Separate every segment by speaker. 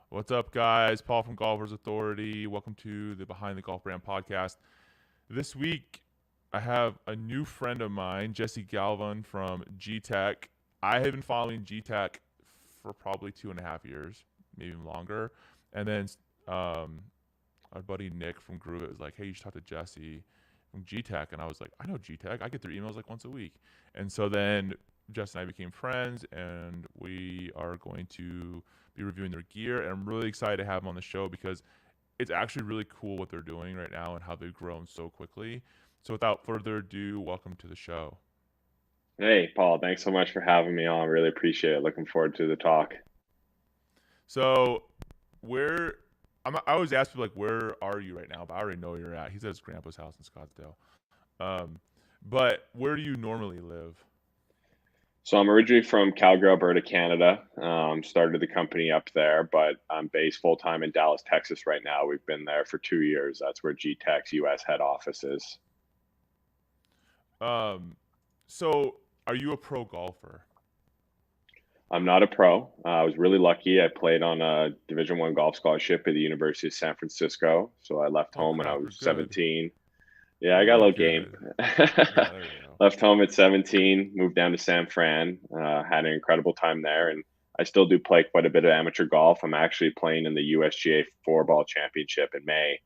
Speaker 1: What's up, guys? Paul from Golfers Authority. Welcome to the Behind the Golf Brand podcast. This week, I have a new friend of mine, Jesse Galvon from Gtech. I have been following Gtech for probably 2.5 years, maybe even longer. And then our buddy Nick from Groove It was like, "Hey, you should talk to Jesse from Gtech." And I was like, "I know Gtech. I get their emails like once a week." And so then Jess and I became friends, and we are going to be reviewing their gear. And I'm really excited to have them on the show because it's actually really cool what they're doing right now and how they've grown so quickly. So without further ado, welcome to the show.
Speaker 2: Hey, Paul, thanks so much for having me on. Really appreciate it. Looking forward to the talk.
Speaker 1: So where I always ask people like, where are you right now? But I already know where you're at. He's at his grandpa's house in Scottsdale. Um, but where do you normally live?
Speaker 2: So I'm originally from Calgary, Alberta, Canada. Started the company up there, but I'm based full time in Dallas, Texas right now. We've been there for 2 years. That's where Gtech's US head office is.
Speaker 1: Um, so are you a pro golfer?
Speaker 2: I'm not a pro. I was really lucky. I played on a Division One golf scholarship at the University of San Francisco. So I left
Speaker 1: Oh
Speaker 2: home when I
Speaker 1: crap, you're
Speaker 2: was
Speaker 1: good.
Speaker 2: 17. Yeah, I got a
Speaker 1: You're
Speaker 2: little game.
Speaker 1: good. Yeah, there you go.
Speaker 2: Left home at 17, moved down to San Fran, had an incredible time there. And I still do play quite a bit of amateur golf. I'm actually playing in the USGA Four Ball Championship in May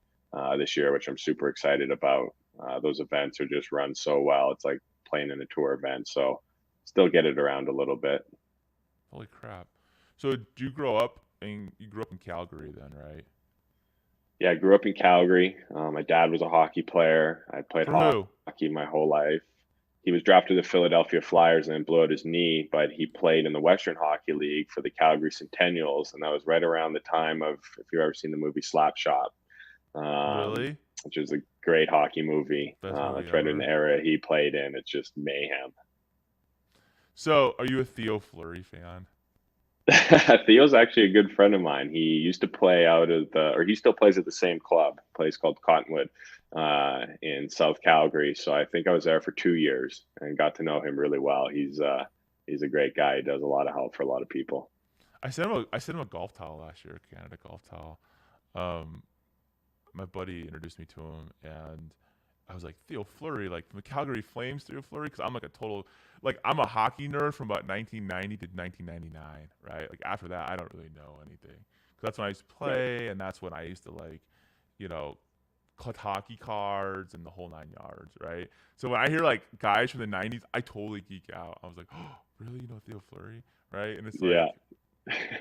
Speaker 2: this year, which I'm super excited about. Those events are just run so well. It's like playing in a tour event. So still get it around a little bit.
Speaker 1: Holy crap. So do you grew up in Calgary then, right?
Speaker 2: Yeah, I grew up in Calgary. My dad was a hockey player. I played
Speaker 1: For who?
Speaker 2: hockey my whole life. He was drafted to the Philadelphia Flyers and then blew out his knee, but he played in the Western Hockey League for the Calgary Centennials, and that was right around the time of, if you've ever seen the movie Slapshot,
Speaker 1: Really?
Speaker 2: which is a great hockey movie.
Speaker 1: Best movie
Speaker 2: It's right in the
Speaker 1: ever.
Speaker 2: era he played in. It's just mayhem.
Speaker 1: So are you a Theo Fleury fan?
Speaker 2: Theo's actually a good friend of mine. He used to play out of the, or he still plays at the same club, a place called Cottonwood in South Calgary. So I think I was there for 2 years and got to know him really well. He's a great guy. He does a lot of help for a lot of people.
Speaker 1: I sent him a golf towel last year, Canada golf towel. Um, my buddy introduced me to him, and I was like, Theo Fleury, like from the Calgary Flames, Theo Fleury, because I'm like a total, like I'm a hockey nerd from about 1990 to 1999, right? Like after that, I don't really know anything. 'Cause that's when I used to
Speaker 2: Right.
Speaker 1: play, and that's when I used to like, you know, collect hockey cards and the whole 9 yards, right? So when I hear like guys from the 90s, I totally geek out. I was like, oh, really? You know Theo Fleury, right? And it's
Speaker 2: Yeah.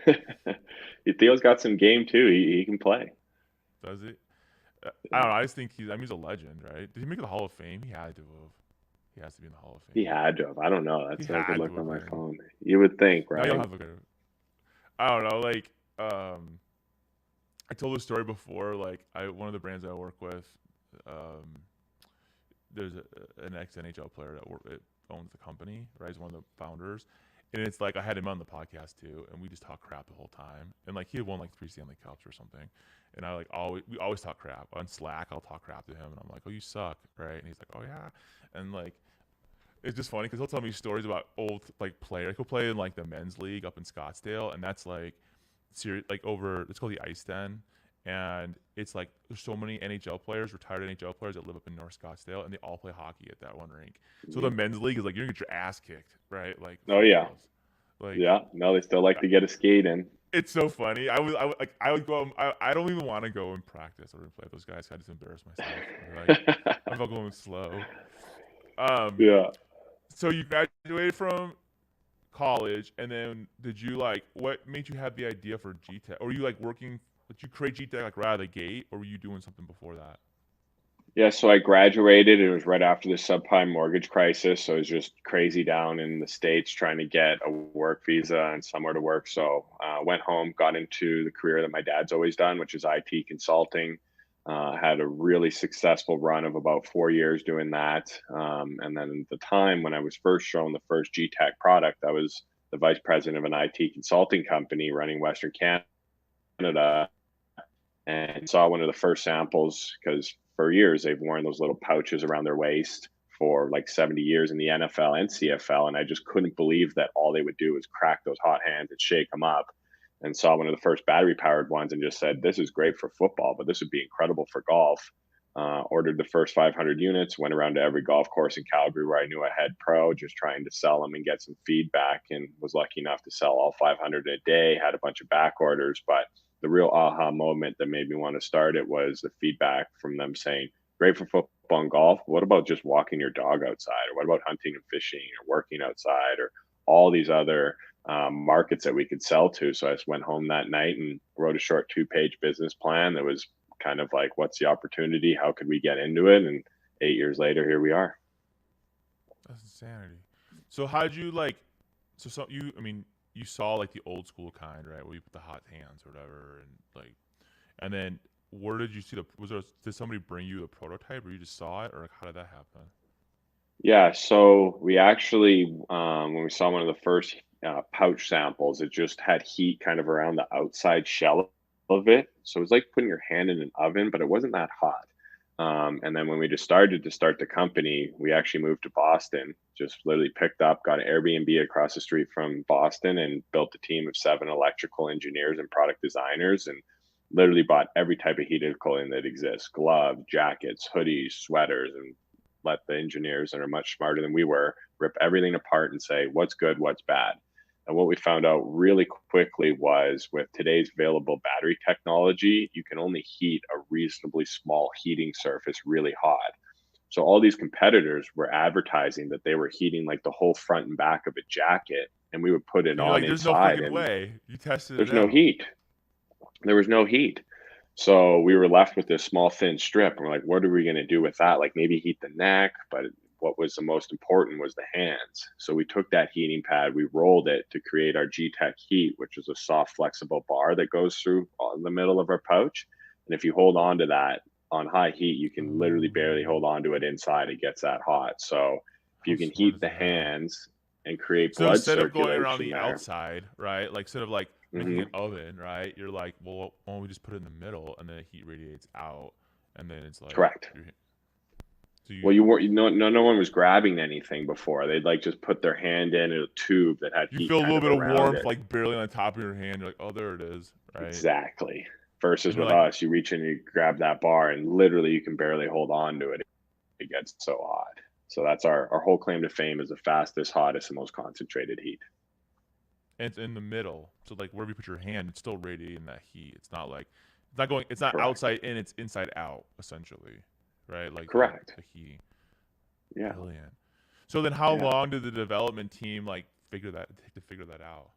Speaker 1: like,
Speaker 2: Theo's got some game too. He can play.
Speaker 1: does it? I don't know. I just think he's a legend, right? Did he make the Hall of Fame? He had to have. He has to be in the Hall of
Speaker 2: He
Speaker 1: Fame.
Speaker 2: had to have. I don't know.
Speaker 1: He
Speaker 2: That's I could
Speaker 1: had
Speaker 2: look
Speaker 1: to
Speaker 2: on
Speaker 1: have
Speaker 2: my
Speaker 1: been.
Speaker 2: phone. You would think,
Speaker 1: Now you'll
Speaker 2: right?
Speaker 1: have a good. I don't know. Like, I told this story before. Like, one of the brands I work with, um, there's an ex NHL player it owns the company. Right, he's one of the founders, and it's like I had him on the podcast too, and we just talk crap the whole time. And like he had won like 3 Stanley Cups or something, and we always talk crap on Slack. I'll talk crap to him, and I'm like, "Oh, you suck," right? And he's like, "Oh yeah," and like it's just funny because he'll tell me stories about old like players. Like he'll play in like the men's league up in Scottsdale, and that's like serious. Like over, it's called the Ice Den, and it's like there's so many NHL players, retired NHL players that live up in North Scottsdale, and they all play hockey at that one rink. So the
Speaker 2: Mhm.
Speaker 1: men's league is like you're gonna get your ass kicked, right? Like
Speaker 2: Oh
Speaker 1: for
Speaker 2: yeah,
Speaker 1: reals. Like
Speaker 2: yeah. No, they still like to get a skate in.
Speaker 1: it's so funny. I would go. I don't even want to go and practice or play with those guys. I just embarrass myself. Like I'm not going slow. Um,
Speaker 2: Yeah.
Speaker 1: so you graduated from college, and then did you like what made you have the idea for Gtech? Or were you like working? Did you create Gtech like right out of the gate, or were you doing something before that?
Speaker 2: Yeah, so I graduated. It was right after the subprime mortgage crisis. So it was just crazy down in the States trying to get a work visa and somewhere to work. So went home, got into the career that my dad's always done, which is IT consulting. Had a really successful run of about 4 years doing that. And then at the time when I was first shown the first Gtech product, I was the vice president of an IT consulting company running Western Canada and saw one of the first samples because for years they've worn those little pouches around their waist for like 70 years in the NFL and CFL. And I just couldn't believe that all they would do is crack those hot hands and shake them up. and saw one of the first battery powered ones and just said, this is great for football, but this would be incredible for golf. Ordered the first 500 units, went around to every golf course in Calgary where I knew I had pro, just trying to sell them and get some feedback, and was lucky enough to sell all 500 in a day, had a bunch of back orders. But the real aha moment that made me want to start it was the feedback from them saying, great for football and golf. What about just walking your dog outside? Or what about hunting and fishing or working outside or all these other markets that we could sell to? So I just went home that night and wrote a short 2-page business plan that was kind of like, what's the opportunity? How could we get into it? And 8 years later, here we are.
Speaker 1: That's insanity. So how'd you like? So you, I mean, you saw like the old school kind, right? Where you put the hot hands or whatever, and then where did you see did somebody bring you a prototype, or you just saw it, or like, how did that happen?
Speaker 2: Yeah, so we actually, when we saw one of the first pouch samples, it just had heat kind of around the outside shell of it. So it was like putting your hand in an oven, but it wasn't that hot. And then when we just started to start the company, we actually moved to Boston, just literally picked up, got an Airbnb across the street from Boston, and built a team of 7 electrical engineers and product designers, and literally bought every type of heated clothing that exists: gloves, jackets, hoodies, sweaters, and let the engineers that are much smarter than we were rip everything apart and say, what's good, what's bad. And what we found out really quickly was, with today's available battery technology, you can only heat a reasonably small heating surface really hot. So all these competitors were advertising that they were heating like the whole front and back of a jacket, and we would put it
Speaker 1: And you're
Speaker 2: on
Speaker 1: like, there's no
Speaker 2: inside,
Speaker 1: freaking
Speaker 2: and
Speaker 1: way. You tested
Speaker 2: there's
Speaker 1: it
Speaker 2: no
Speaker 1: out.
Speaker 2: heat. There was no heat. So we were left with this small, thin strip. And we're like, what are we going to do with that? Like, maybe heat the neck. But what was the most important was the hands. So we took that heating pad, we rolled it to create our Gtech Heat, which is a soft, flexible bar that goes through in the middle of our pouch. And if you hold on to that on high heat, you can literally barely hold on to it inside. It gets that hot. So if
Speaker 1: How
Speaker 2: you can
Speaker 1: smart
Speaker 2: heat
Speaker 1: is
Speaker 2: the
Speaker 1: that?
Speaker 2: hands and create
Speaker 1: So
Speaker 2: blood
Speaker 1: instead of going around
Speaker 2: circulation
Speaker 1: the
Speaker 2: there.
Speaker 1: outside, right? Like instead of like making
Speaker 2: Hmm.
Speaker 1: an oven, right? You're like, well, why don't we just put it in the middle, and then the heat radiates out, and then it's like,
Speaker 2: Correct.
Speaker 1: so
Speaker 2: Well,
Speaker 1: you
Speaker 2: you weren't, no one was grabbing anything before. They'd like just put their hand in a tube that had
Speaker 1: you
Speaker 2: heat
Speaker 1: feel a
Speaker 2: kind
Speaker 1: little
Speaker 2: of
Speaker 1: bit of
Speaker 2: around
Speaker 1: warmth,
Speaker 2: it.
Speaker 1: like barely on the top of your hand. You're like, oh, there it is, right?
Speaker 2: Exactly. Versus
Speaker 1: And you're
Speaker 2: with
Speaker 1: like,
Speaker 2: us, you reach in, you grab that bar, and literally you can barely hold on to it. It gets so hot. So that's our whole claim to fame, is the fastest, hottest, and most concentrated heat.
Speaker 1: and it's in the middle, so like wherever you put your hand, it's still radiating that heat. It's not like it's not
Speaker 2: Correct.
Speaker 1: outside in, it's inside out essentially, right? Like
Speaker 2: Correct.
Speaker 1: the heat.
Speaker 2: Yeah.
Speaker 1: Brilliant. So then, how
Speaker 2: Yeah.
Speaker 1: long did the development team like figure that out?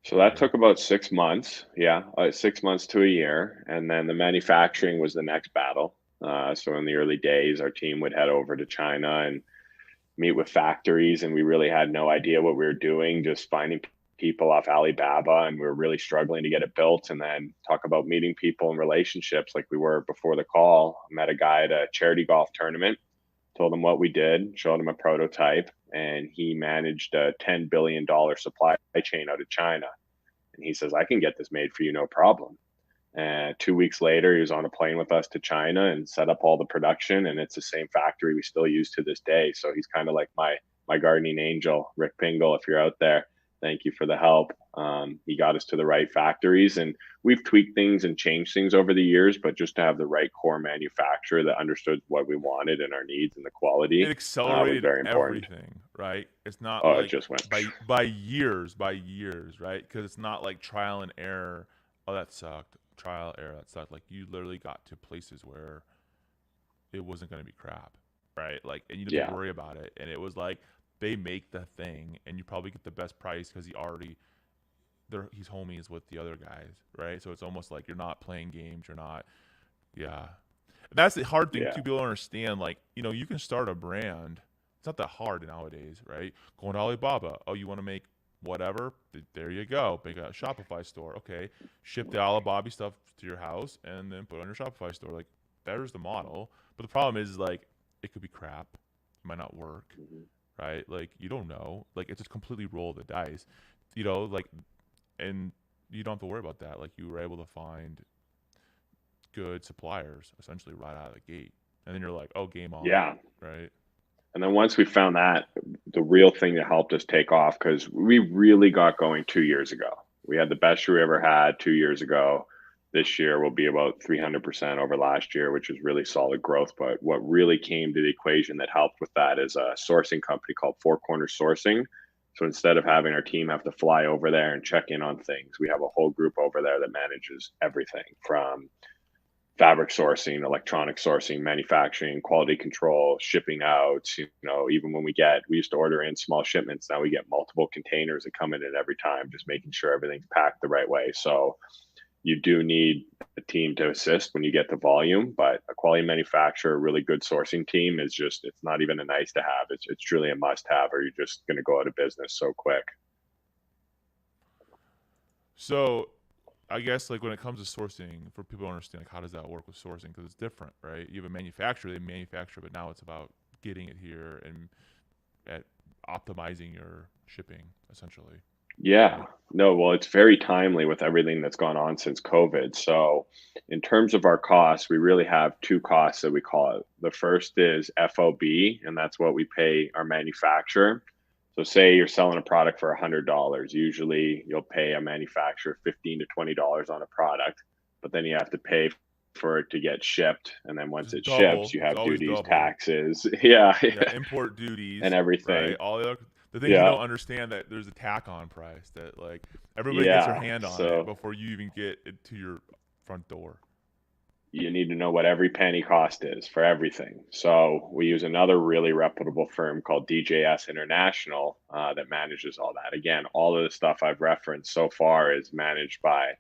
Speaker 2: So
Speaker 1: A
Speaker 2: that
Speaker 1: year.
Speaker 2: took about 6 months. Yeah, 6 months to a year. And then the manufacturing was the next battle. So in the early days, our team would head over to China and meet with factories, and we really had no idea what we were doing, just finding people off Alibaba, and we were really struggling to get it built. And then talk about meeting people and relationships, like we were before the call. I met a guy at a charity golf tournament, told him what we did, showed him a prototype, and he managed a $10 billion supply chain out of China. And he says, I can get this made for you, no problem. And 2 weeks later, he was on a plane with us to China and set up all the production. And it's the same factory we still use to this day. So he's kind of like my guardian angel, Rick Pingle. If you're out there, thank you for the help. He got us to the right factories, and we've tweaked things and changed things over the years. But just to have the right core manufacturer that understood what we wanted and our needs and the
Speaker 1: It
Speaker 2: quality was
Speaker 1: accelerated
Speaker 2: very important.
Speaker 1: everything, right? It's not
Speaker 2: Oh, it
Speaker 1: like
Speaker 2: just went.
Speaker 1: by years, right? Because it's not like trial and error. Oh, that sucked. Trial error, that sucked. Like you literally got to places where it wasn't going to be crap, right? Like, and you didn't have to
Speaker 2: Yeah,
Speaker 1: worry about it. And it was like they make the thing, and you probably get the best price because he's homies with the other guys, right? So it's almost like you're not playing games. You're not, yeah. That's the hard thing
Speaker 2: yeah,
Speaker 1: too. People don't understand. Like, you can start a brand. It's not that hard nowadays, right? Going to Alibaba. Oh, you want to make whatever? There you go. Make a Shopify store. Okay, ship the Alibaba stuff to your house and then put it on your Shopify store. Like, there's the model. But the problem is like it could be crap. It might not work,
Speaker 2: mhm.
Speaker 1: right? Like you don't know. Like it's just completely roll the dice, like, and you don't have to worry about that. Like you were able to find good suppliers essentially right out of the gate, and then you're like, oh, game on,
Speaker 2: Yeah.
Speaker 1: right?
Speaker 2: And then once we found that, the real thing that helped us take off, because we really got going 2 years ago. We had the best year we ever had 2 years ago. This year will be about 300% over last year, which is really solid growth. But what really came to the equation that helped with that is a sourcing company called Four Corners Sourcing. So instead of having our team have to fly over there and check in on things, we have a whole group over there that manages everything from fabric sourcing, electronic sourcing, manufacturing, quality control, shipping out. Even when we used to order in small shipments. Now we get multiple containers that come in every time, just making sure everything's packed the right way. So you do need a team to assist when you get the volume, but a quality manufacturer, a really good sourcing team it's not even a nice to have. It's truly a must have, or you're just going to go out of business so quick.
Speaker 1: So I guess like when it comes to sourcing, for people to understand, like how does that work with sourcing? Because it's different, right? You have a manufacturer, they manufacture, but now it's about getting it here and at optimizing your shipping, essentially.
Speaker 2: Yeah, no, well, it's very timely with everything that's gone on since COVID. So, in terms of our costs, we really have two costs that we call it. The first is FOB, and that's what we pay our manufacturer. So, say you're selling a product for $100. Usually, you'll pay a manufacturer $15 to $20 on a product, but then you have to pay for it to get shipped. And then once
Speaker 1: Just
Speaker 2: it ships,
Speaker 1: double.
Speaker 2: you
Speaker 1: It's
Speaker 2: have
Speaker 1: always
Speaker 2: duties,
Speaker 1: double.
Speaker 2: taxes, yeah,
Speaker 1: Yeah, import
Speaker 2: and
Speaker 1: duties,
Speaker 2: everything.
Speaker 1: right? All the things you
Speaker 2: Yeah,
Speaker 1: don't understand, that there's a tack on price that like everybody gets their
Speaker 2: yeah.
Speaker 1: hand on it
Speaker 2: So,
Speaker 1: before you even get it to your front door.
Speaker 2: you need to know what every penny cost is for everything. So we use another really reputable firm called DJS International that manages all that. Again, all of the stuff I've referenced so far is managed by,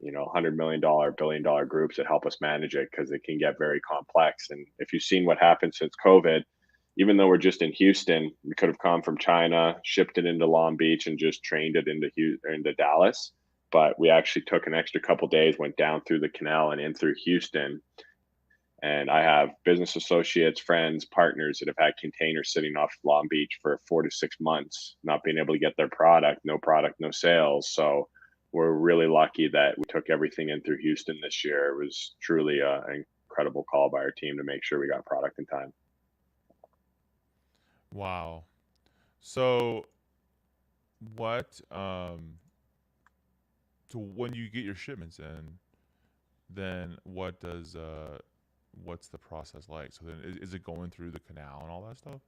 Speaker 2: $100 million, billion-dollar groups that help us manage it because it can get very complex. And if you've seen what happened since COVID, even though we're just in Houston, we could have come from China, shipped it into Long Beach, and just trained it into Dallas, but we actually took an extra couple days, went down through the canal and in through Houston. And I have business associates, friends, partners that have had containers sitting off Long Beach for 4 to 6 months, not being able to get their product, no sales. So we're really lucky that we took everything in through Houston this year. It was truly an incredible call by our team to make sure we got product in time.
Speaker 1: Wow. So what so when you get your shipments in, then what's the process like? So then is it going through the canal and all that stuff?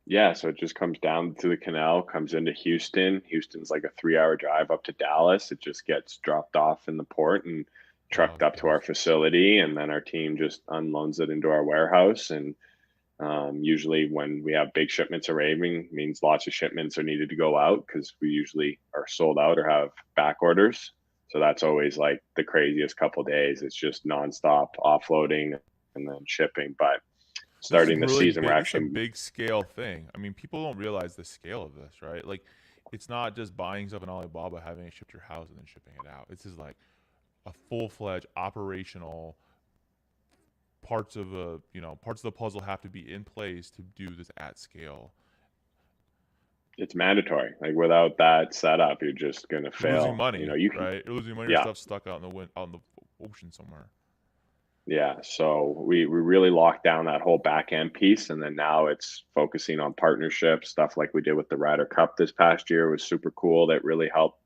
Speaker 2: Yeah, so it just comes down to the canal, comes into Houston. Houston's like a 3 hour drive up to Dallas. It just gets dropped off in the port and
Speaker 1: Wow,
Speaker 2: trucked
Speaker 1: that's
Speaker 2: up to our
Speaker 1: close.
Speaker 2: facility, and then our team just unloads it into our warehouse. And usually, when we have big shipments arriving, means lots of shipments are needed to go out because we usually are sold out or have back orders. So that's always like the craziest couple days. It's just nonstop offloading and then shipping. But
Speaker 1: This is
Speaker 2: starting the
Speaker 1: really
Speaker 2: season, we're
Speaker 1: big. This is a
Speaker 2: actually
Speaker 1: big scale thing. I mean, people don't realize the scale of this, right? Like, it's not just buying stuff in Alibaba, having it shipped to your house, and then shipping it out. This is like a full-fledged operational parts of the puzzle have to be in place to do this at scale.
Speaker 2: it's mandatory. Like without that setup, you're just gonna
Speaker 1: You're losing
Speaker 2: fail.
Speaker 1: money,
Speaker 2: You can,
Speaker 1: right? You're losing money. Your
Speaker 2: yeah,
Speaker 1: stuff's stuck out in the wind, out in the ocean somewhere.
Speaker 2: yeah. So we really locked down that whole back end piece, and then now it's focusing on partnerships, stuff like we did with the Ryder Cup this past year was super cool. That really helped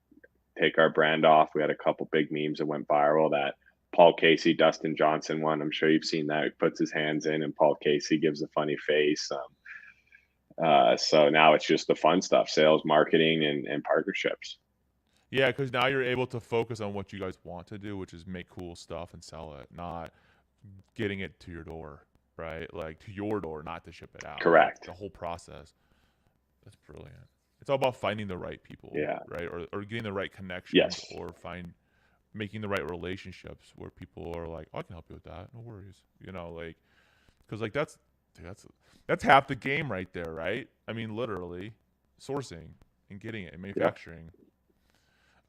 Speaker 2: take our brand off. We had a couple big memes that went viral. That Paul Casey, Dustin Johnson one. I'm sure you've seen that. He puts his hands in, and Paul Casey gives a funny face. So now it's just the fun stuff: sales, marketing, and partnerships.
Speaker 1: Yeah, because now you're able to focus on what you guys want to do, which is make cool stuff and sell it, not getting it to your door, right? Like to your door, not to ship it out. Like
Speaker 2: Correct.
Speaker 1: the whole process. That's brilliant. It's all about finding the right people,
Speaker 2: Yeah.
Speaker 1: right? Or getting the right connections,
Speaker 2: Yes.
Speaker 1: or making the right relationships where people are like, oh, I can help you with that. No worries. Like, because like that's half the game right there, right? I mean, literally sourcing and getting it and
Speaker 2: Yep.
Speaker 1: manufacturing.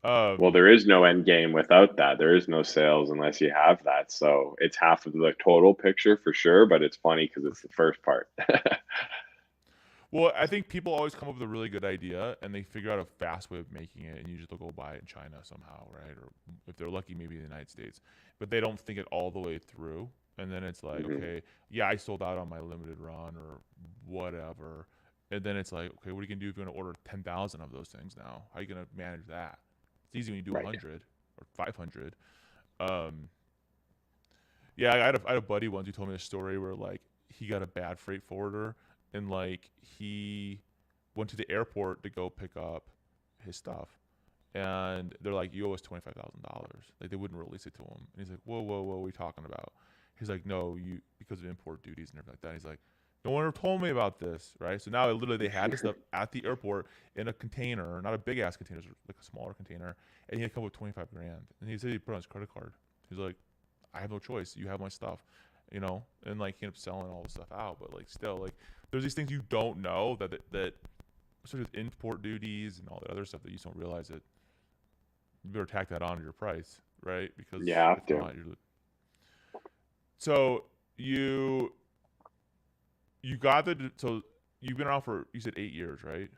Speaker 2: Well,
Speaker 1: Um,
Speaker 2: there is no end game without that. There is no sales unless you have that. So it's half of the total picture for sure. But it's funny because
Speaker 1: for
Speaker 2: it's the first part.
Speaker 1: Well, I think people always come up with a really good idea and they figure out a fast way of making it, and usually they'll go buy it in China somehow, right? Or if they're lucky, maybe in the United States. But they don't think it all the way through. And then it's like,
Speaker 2: Hmm.
Speaker 1: okay, yeah, I sold out on my limited run or whatever. And then it's like, okay, what are you going to do if you're going to order 10,000 of those things now? How are you going to manage that? It's easy when you do
Speaker 2: Right.
Speaker 1: 100 or 500. Yeah, I had a buddy once who told me a story where like he got a bad freight forwarder and like he went to the airport to go pick up his stuff, and they're like, "You owe us $25,000." Like they wouldn't release it to him, and he's like, "Whoa, whoa, whoa, what are you talking about?" He's like, "No, you because of import duties and everything like that." He's like, "No one ever told me about this, right?" So now literally they had this stuff at the airport in a container, not a big ass container, like a smaller container, and he had to come with 25 grand, and he said he put it on his credit card. He's like, I have no choice. You have my stuff, and like he ended up selling all the stuff out. But like still, like there's these things you don't know that sort of import duties and all that other stuff that you just don't realize that you better tack that onto your price, right? Because
Speaker 2: You have
Speaker 1: if
Speaker 2: to.
Speaker 1: not, you're. So you got so you've been around for you said 8 years, right?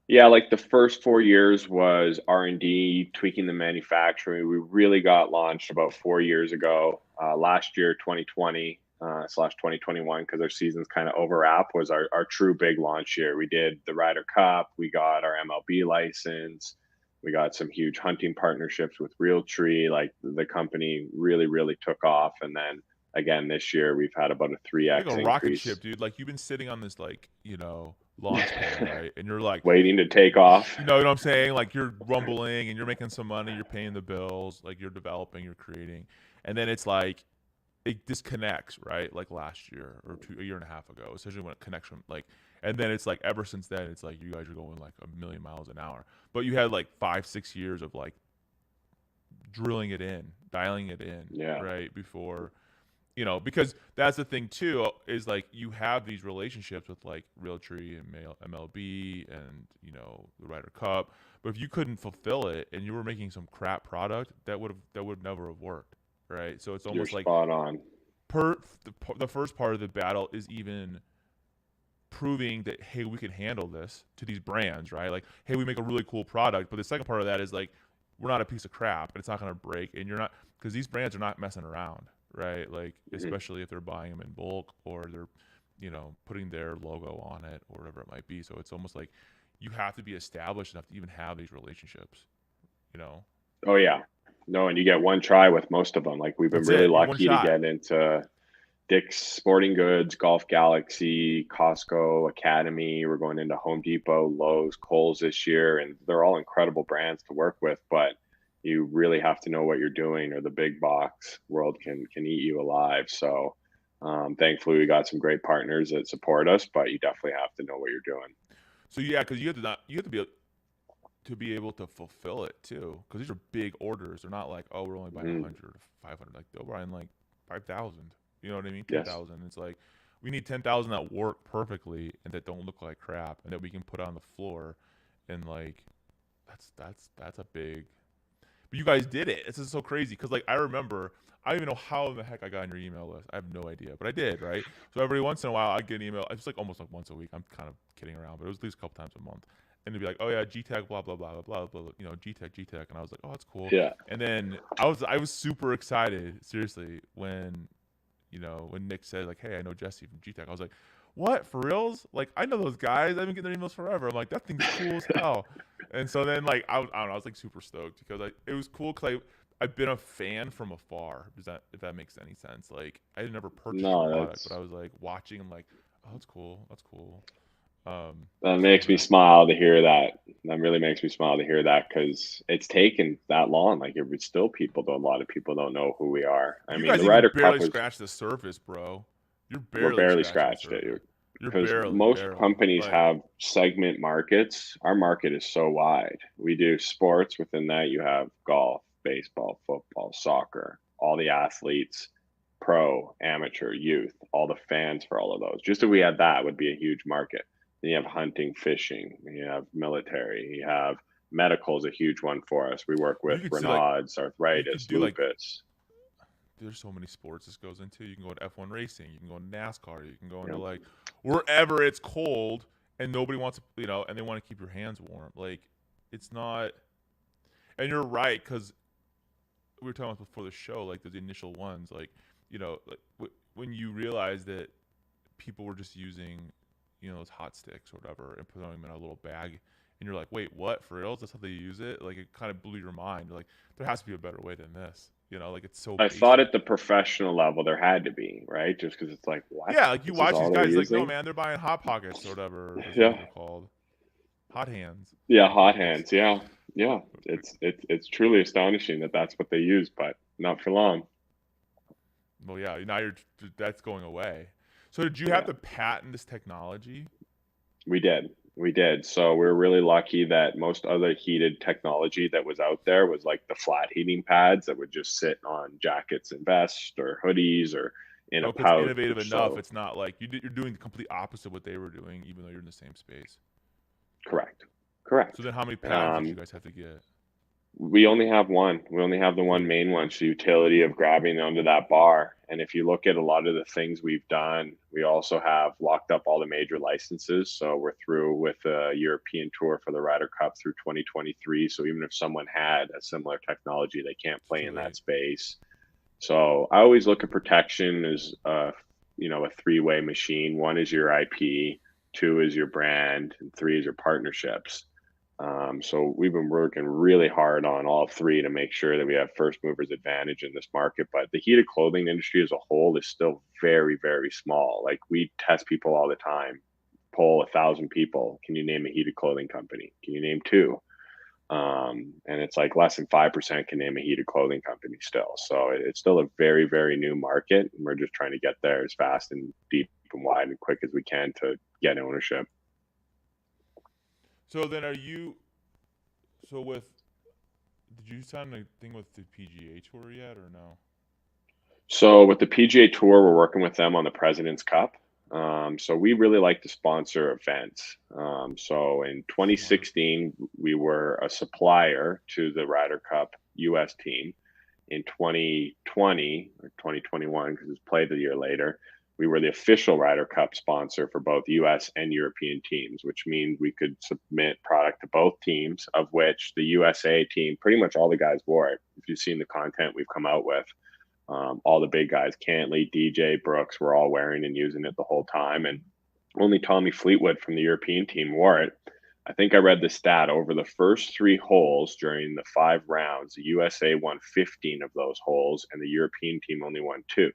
Speaker 2: Yeah, like the first 4 years was R&D, tweaking the manufacturing. We really got launched about 4 years ago. Last year, 2020 slash 2021, because our seasons kind of overlap, was our true big launch year. We did the Ryder Cup. We got our MLB license. We got some huge hunting partnerships with Realtree. Like the company really, really took off. And then again, this year, we've had about a
Speaker 1: Like
Speaker 2: 3x
Speaker 1: a rocket
Speaker 2: increase.
Speaker 1: ship, dude. Like you've been sitting on this like launch pad, right? And you're like,
Speaker 2: Waiting to take off.
Speaker 1: you know what I'm saying? Like you're rumbling and you're making some money, you're paying the bills, like you're developing, you're creating, and then it's like it disconnects, right? Like last year or a year and a half ago, especially when it connects from like, and then it's like ever since then, it's like you guys are going like a million miles an hour. But you had like 5-6 years of like drilling it in, dialing it in,
Speaker 2: Yeah.
Speaker 1: right? Before because that's the thing too, is like you have these relationships with like Realtree and MLB and the Ryder Cup, but if you couldn't fulfill it and you were making some crap product, that would never have worked, right? So it's
Speaker 2: You're
Speaker 1: almost like
Speaker 2: spot on.
Speaker 1: the first part of the battle is even proving that hey, we can handle this to these brands, right? Like hey, we make a really cool product, but the second part of that is like we're not a piece of crap and it's not going to break, and you're not, because these brands are not messing around, right? Like
Speaker 2: Mhm.
Speaker 1: especially if they're buying them in bulk or they're putting their logo on it or whatever it might be. So it's almost like you have to be established enough to even have these relationships, you know
Speaker 2: Oh yeah. No, and you get one try with most of them. Like we've been
Speaker 1: that's
Speaker 2: really
Speaker 1: it, you one
Speaker 2: lucky to
Speaker 1: shot.
Speaker 2: get into Dick's Sporting Goods, Golf Galaxy, Costco, Academy. We're going into Home Depot, Lowe's, Kohl's this year, and they're all incredible brands to work with. But you really have to know what you're doing, or the big box world can eat you alive. So, thankfully, we got some great partners that support us. But you definitely have to know what you're doing.
Speaker 1: So yeah, because you have to be able to fulfill it too, because these are big orders. They're not like, oh, we're only buying
Speaker 2: Mhm.
Speaker 1: 100 or 500. Like they're buying like 5,000. You know what I mean?
Speaker 2: Yes.
Speaker 1: 10,000. It's like we need 10,000 that work perfectly and that don't look like crap and that we can put on the floor, and like that's a big. But you guys did it. This is so crazy because like I remember. I don't even know how in the heck I got on your email list. I have no idea, but I did, right? So every once in a while, I get an email. It's like almost like once a week. I'm kind of kidding around, but it was at least a couple times a month. And they'd be like, "Oh yeah, Gtech, blah blah blah blah blah blah, Gtech," and I was like, "Oh, that's cool."
Speaker 2: Yeah.
Speaker 1: And then I was super excited, seriously, when Nick said like, "Hey, I know Jesse from Gtech." I was like, "What, for reals? Like I know those guys. I've been getting their emails forever." I'm like, "That thing's cool as hell." And so then like I don't know, I was like super stoked because it was cool because I've been a fan from afar. If that makes any sense? Like I had never purchased your
Speaker 2: No,
Speaker 1: product, but
Speaker 2: that's
Speaker 1: I was like watching and like, "Oh, that's cool. That's cool."
Speaker 2: that
Speaker 1: So
Speaker 2: makes me smile to hear that. That really makes me smile to hear that because it's taken that long. Like it's still people, though a lot of people don't know who we are. I
Speaker 1: you
Speaker 2: mean,
Speaker 1: guys
Speaker 2: the
Speaker 1: even
Speaker 2: Ryder Cup
Speaker 1: barely
Speaker 2: was
Speaker 1: scratched the surface, bro. You're
Speaker 2: we're
Speaker 1: barely
Speaker 2: barely
Speaker 1: scratching the
Speaker 2: scratched it
Speaker 1: surface. You're
Speaker 2: because
Speaker 1: barely,
Speaker 2: most
Speaker 1: barely.
Speaker 2: companies
Speaker 1: Like,
Speaker 2: have segment markets. Our market is so wide. We do sports. Within that, you have golf, baseball, football, soccer, all the athletes, pro, amateur, youth, all the fans for all of those. Just if we had that, would be a huge market. Then you have hunting, fishing, you have military, you have medical is a huge one for us. We work
Speaker 1: you
Speaker 2: with
Speaker 1: could see like
Speaker 2: Raynaud's,
Speaker 1: you could
Speaker 2: arthritis,
Speaker 1: do like
Speaker 2: lupus.
Speaker 1: there's so many sports this goes into. You can go into F1 racing, you can go into NASCAR, you can go
Speaker 2: You
Speaker 1: into
Speaker 2: know,
Speaker 1: like wherever it's cold and nobody wants to, and they want to keep your hands warm. Like it's not, and you're right because we were talking about before the show, like the initial ones, like like when you realize that people were just using those hot sticks or whatever and putting them in a little bag and you're like, wait, what? For reals? That's how they use it? Like, it kind of blew your mind. You're like, there has to be a better way than this. Like it's so
Speaker 2: I thought
Speaker 1: basic.
Speaker 2: at the professional level there had to be, right? Just because it's like, what?
Speaker 1: Yeah, like you
Speaker 2: This is
Speaker 1: watch these
Speaker 2: all they're
Speaker 1: guys, like, no,
Speaker 2: using?
Speaker 1: man, they're buying hot pockets or whatever those things
Speaker 2: Yeah.
Speaker 1: are called. Hot hands.
Speaker 2: Yeah,
Speaker 1: Hot
Speaker 2: hot
Speaker 1: pockets.
Speaker 2: hands. Yeah. Yeah. It's truly astonishing that that's what they use, but not for long.
Speaker 1: Well, yeah, now that's going away. So did you have
Speaker 2: Yeah.
Speaker 1: to patent this technology?
Speaker 2: We did. We did. So we are really lucky that most other heated technology that was out there was like the flat heating pads that would just sit on jackets and vests or hoodies or in a
Speaker 1: Oh, because
Speaker 2: pouch.
Speaker 1: innovative enough.
Speaker 2: So
Speaker 1: It's not like you're doing the complete opposite of what they were doing, even though you're in the same space.
Speaker 2: correct.
Speaker 1: So
Speaker 2: Correct.
Speaker 1: then how many patents did you guys have to get?
Speaker 2: We only have one. We only have the one main one. So utility of grabbing onto that bar. And if you look at a lot of the things we've done, we also have locked up all the major licenses. So we're through with a European Tour for the Ryder Cup through 2023. So even if someone had a similar technology, they can't
Speaker 1: It's
Speaker 2: play
Speaker 1: too
Speaker 2: in that
Speaker 1: late.
Speaker 2: space. So I always look at protection as a three-way machine. One is your IP, two is your brand, and three is your partnerships. So we've been working really hard on all three to make sure that we have first movers advantage in this market. But the heated clothing industry as a whole is still very, very small. Like we test people all the time, poll 1,000 people. Can you name a heated clothing company? Can you name two? And it's like less than 5% can name a heated clothing company still. So it's still a very, very new market. And we're just trying to get there as fast and deep and wide and quick as we can to get ownership.
Speaker 1: So then did you sign a thing with the PGA Tour yet or no?
Speaker 2: So with the PGA Tour, we're working with them on the President's Cup. So we really like to sponsor events. So in 2016, we were a supplier to the Ryder Cup US team. In 2020 or 2021, because it's played a year later, we were the official Ryder Cup sponsor for both US and European teams, which means we could submit product to both teams, of which the USA team, pretty much all the guys wore it. If you've seen the content we've come out with, all the big guys, Cantley, DJ, Brooks, were all wearing and using it the whole time. And only Tommy Fleetwood from the European team wore it. I think I read the stat over the first 3 holes during the 5 rounds, the USA won 15 of those holes and the European team only won 2.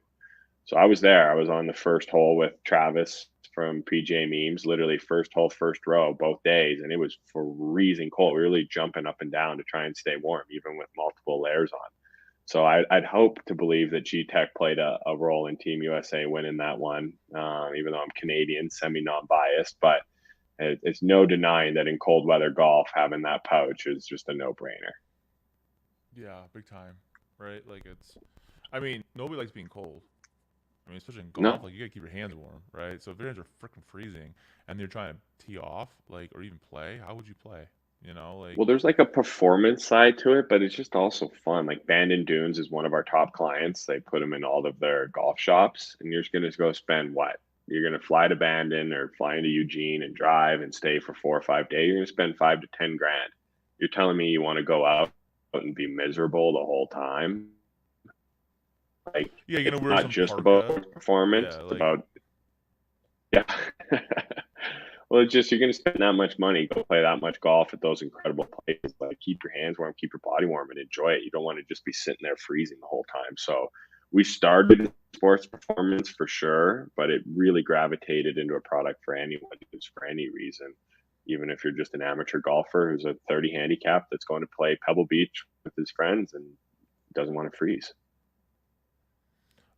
Speaker 2: So I was there. I was on the first hole with Travis from PJ Memes, literally first hole, first row, both days. And it was freezing cold. We were really jumping up and down to try and stay warm, even with multiple layers on. So I'd hope to believe that Gtech played a role in Team USA winning that one, even though I'm Canadian, semi non-biased. But it's no denying that in cold weather golf, having that pouch is just a no-brainer.
Speaker 1: Yeah, big time, right? Like nobody likes being cold. I mean, especially in
Speaker 2: No.
Speaker 1: golf, like you gotta keep your hands warm, right? So if your hands are freaking freezing and you're trying to tee off, like, or even play, how would you play?
Speaker 2: Well, there's like a performance side to it, but it's just also fun. Like Bandon Dunes is one of our top clients. They put them in all of their golf shops, and you're just going to go spend what? You're going to fly to Bandon or fly into Eugene and drive and stay for 4 or 5 days. You're going to spend 5 to 10 grand. You're telling me you want to go out and be miserable the whole time? Like,
Speaker 1: yeah, you're
Speaker 2: it's
Speaker 1: gonna wear
Speaker 2: not
Speaker 1: some
Speaker 2: just
Speaker 1: parka.
Speaker 2: about performance.
Speaker 1: Yeah,
Speaker 2: It's
Speaker 1: like
Speaker 2: about, yeah. Well, it's just you're going to spend that much money, go play that much golf at those incredible places. Like keep your hands warm, keep your body warm, and enjoy it. You don't want to just be sitting there freezing the whole time. So we started in sports performance for sure, but it really gravitated into a product for anyone who's for any reason. Even if you're just an amateur golfer who's a 30 handicap that's going to play Pebble Beach with his friends and doesn't want to freeze.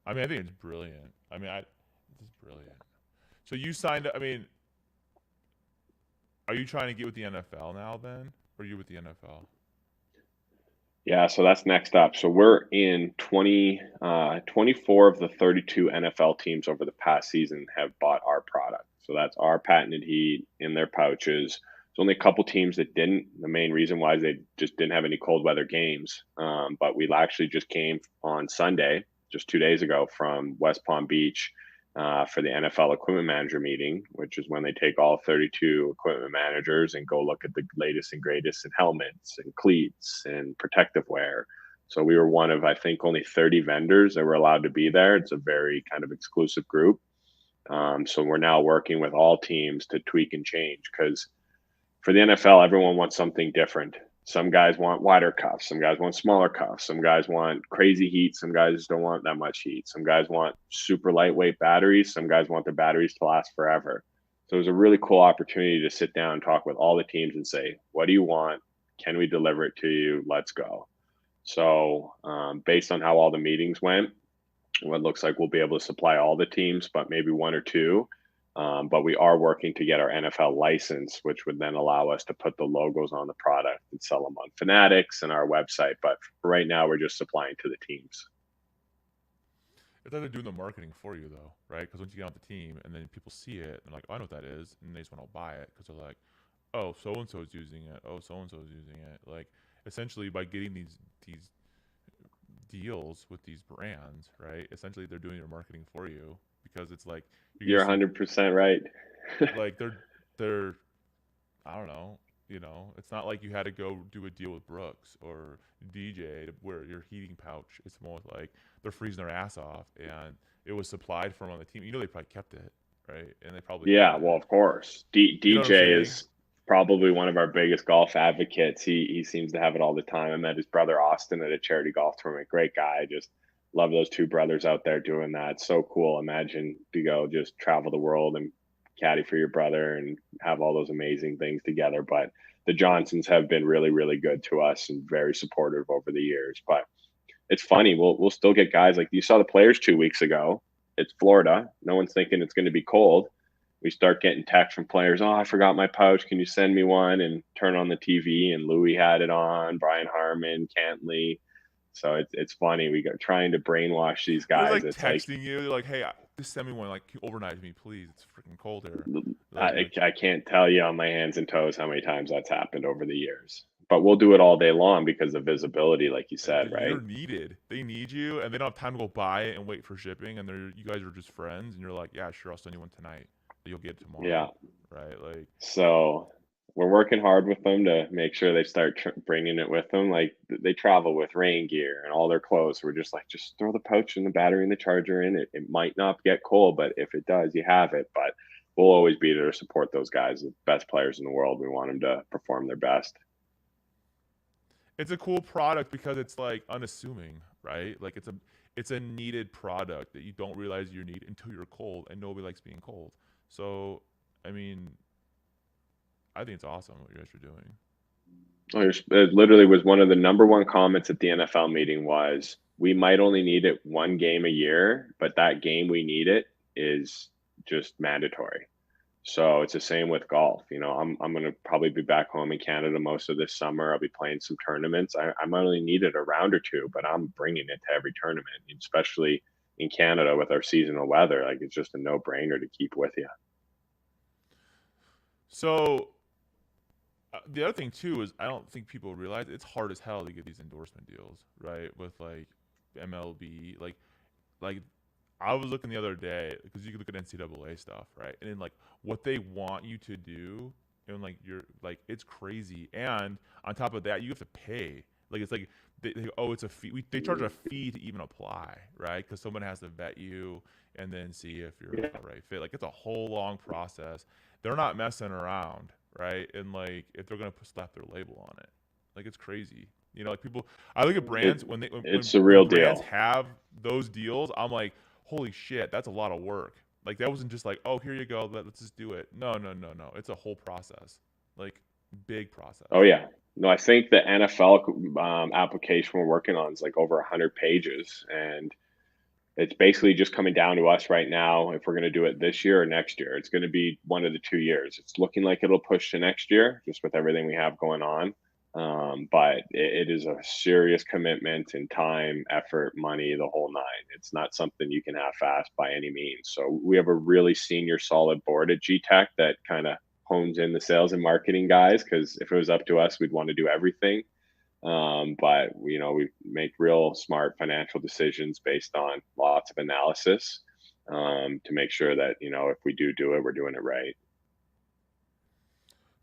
Speaker 1: I mean, I think it's brilliant. It's brilliant. So you signed. I mean, are you trying to get with the NFL now then? Or are you with the NFL?
Speaker 2: Yeah, so that's next up. So we're in 24 of the 32 NFL teams over the past season have bought our product. So that's our patented heat in their pouches. There's only a couple teams that didn't. The main reason why is they just didn't have any cold weather games. But we actually just came on Sunday, just 2 days ago, from West Palm Beach for the NFL equipment manager meeting, which is when they take all 32 equipment managers and go look at the latest and greatest in helmets and cleats and protective wear. So we were one of, I think, only 30 vendors that were allowed to be there. It's a very kind of exclusive group. So we're now working with all teams to tweak and change because For the NFL, everyone wants something different. Some guys want wider cuffs, some guys want smaller cuffs, some guys want crazy heat, some guys don't want that much heat, some guys want super lightweight batteries, some guys want their batteries to last forever. So it was a really cool opportunity to sit down and talk with all the teams and say, what do you want? Can we deliver it to you? Let's go. So based on how all the meetings went, what looks like we'll be able to supply all the teams, but maybe one or two. But we are working to get our NFL license, which would then allow us to put the logos on the product and sell them on Fanatics and our website. But for right now, we're just supplying to the teams.
Speaker 1: It's like they're doing the marketing for you, though, right? Because once you get on the team and then people see it, and like, oh, I know what that is, and they just want to buy it because they're like, oh, so and so is using it. Oh, so and so is using it. Like, essentially, by getting these deals with these brands, right? Essentially, they're doing your marketing for you because it's like
Speaker 2: you're 100% right.
Speaker 1: Like they're I don't know, it's not like you had to go do a deal with Brooks or DJ to wear your heating pouch. It's more like they're freezing their ass off, and it was supplied from on the team. They probably kept it, right? And they probably
Speaker 2: well, of course. DJ is probably one of our biggest golf advocates. He seems to have it all the time. I met his brother Austin at a charity golf tournament. Great guy. Just love those two brothers out there doing that. So cool. Imagine to go just travel the world and caddy for your brother and have all those amazing things together. But the Johnsons have been really, really good to us and very supportive over the years. But it's funny. We'll still get guys like you saw the Players 2 weeks ago. It's Florida. No one's thinking it's going to be cold. We start getting text from players. Oh, I forgot my pouch. Can you send me one? And turn on the TV, and Louis had it on. Brian Harmon, Cantley. So it's funny. We go trying to brainwash these guys.
Speaker 1: They're like
Speaker 2: it's
Speaker 1: texting you. They're like, hey, just send me one. Like, overnight me, please. It's freaking cold here.
Speaker 2: I can't tell you on my hands and toes how many times that's happened over the years. But we'll do it all day long because of visibility, like you said, right?
Speaker 1: You're needed. They need you, and they don't have time to go buy it and wait for shipping. And you guys are just friends, and you're like, yeah, sure, I'll send you one tonight. You'll get it tomorrow.
Speaker 2: Yeah.
Speaker 1: Right. Like.
Speaker 2: So we're working hard with them to make sure they start bringing it with them. Like they travel with rain gear and all their clothes. We're just like, just throw the pouch and the battery and the charger in. It might not get cold, but if it does, you have it. But we'll always be there to support those guys, the best players in the world. We want them to perform their best.
Speaker 1: It's a cool product because it's like unassuming, right? Like it's a needed product that you don't realize you need until you're cold, and nobody likes being cold. So, I mean, I think it's awesome what you guys are doing.
Speaker 2: It literally was one of the number one comments at the NFL meeting was, we might only need it one game a year, but that game we need it is just mandatory. So it's the same with golf. I'm going to probably be back home in Canada most of this summer. I'll be playing some tournaments. I might only need it a round or two, but I'm bringing it to every tournament, especially in Canada with our seasonal weather. Like it's just a no-brainer to keep with you.
Speaker 1: So the other thing too is I don't think people realize it's hard as hell to get these endorsement deals, right? With like MLB, like I was looking the other day because you can look at NCAA stuff, right? And then like what they want you to do, and like you're like it's crazy. And on top of that, you have to pay. Like it's like it's a fee. They charge a fee to even apply, right? Because someone has to vet you and then see if you're the right fit. Like it's a whole long process. They're not messing around, right? And like if they're gonna slap their label on it, like it's crazy. Like people. I look at brands when
Speaker 2: it's a real deal.
Speaker 1: Brands have those deals. I'm like, holy shit, that's a lot of work. Like that wasn't just like, oh, here you go, let's just do it. No. It's a whole process, like big process.
Speaker 2: Oh yeah, no, I think the NFL application we're working on is like over 100 pages, and it's basically just coming down to us right now if we're going to do it this year or next year. It's going to be one of the 2 years. It's looking like it'll push to next year, just with everything we have going on. But it is a serious commitment in time, effort, money, the whole nine. It's not something you can half-ass by any means. So we have a really senior, solid board at Gtech that kind of hones in the sales and marketing guys, because if it was up to us, we'd want to do everything. But we make real smart financial decisions based on lots of analysis to make sure that if we do it, we're doing it right.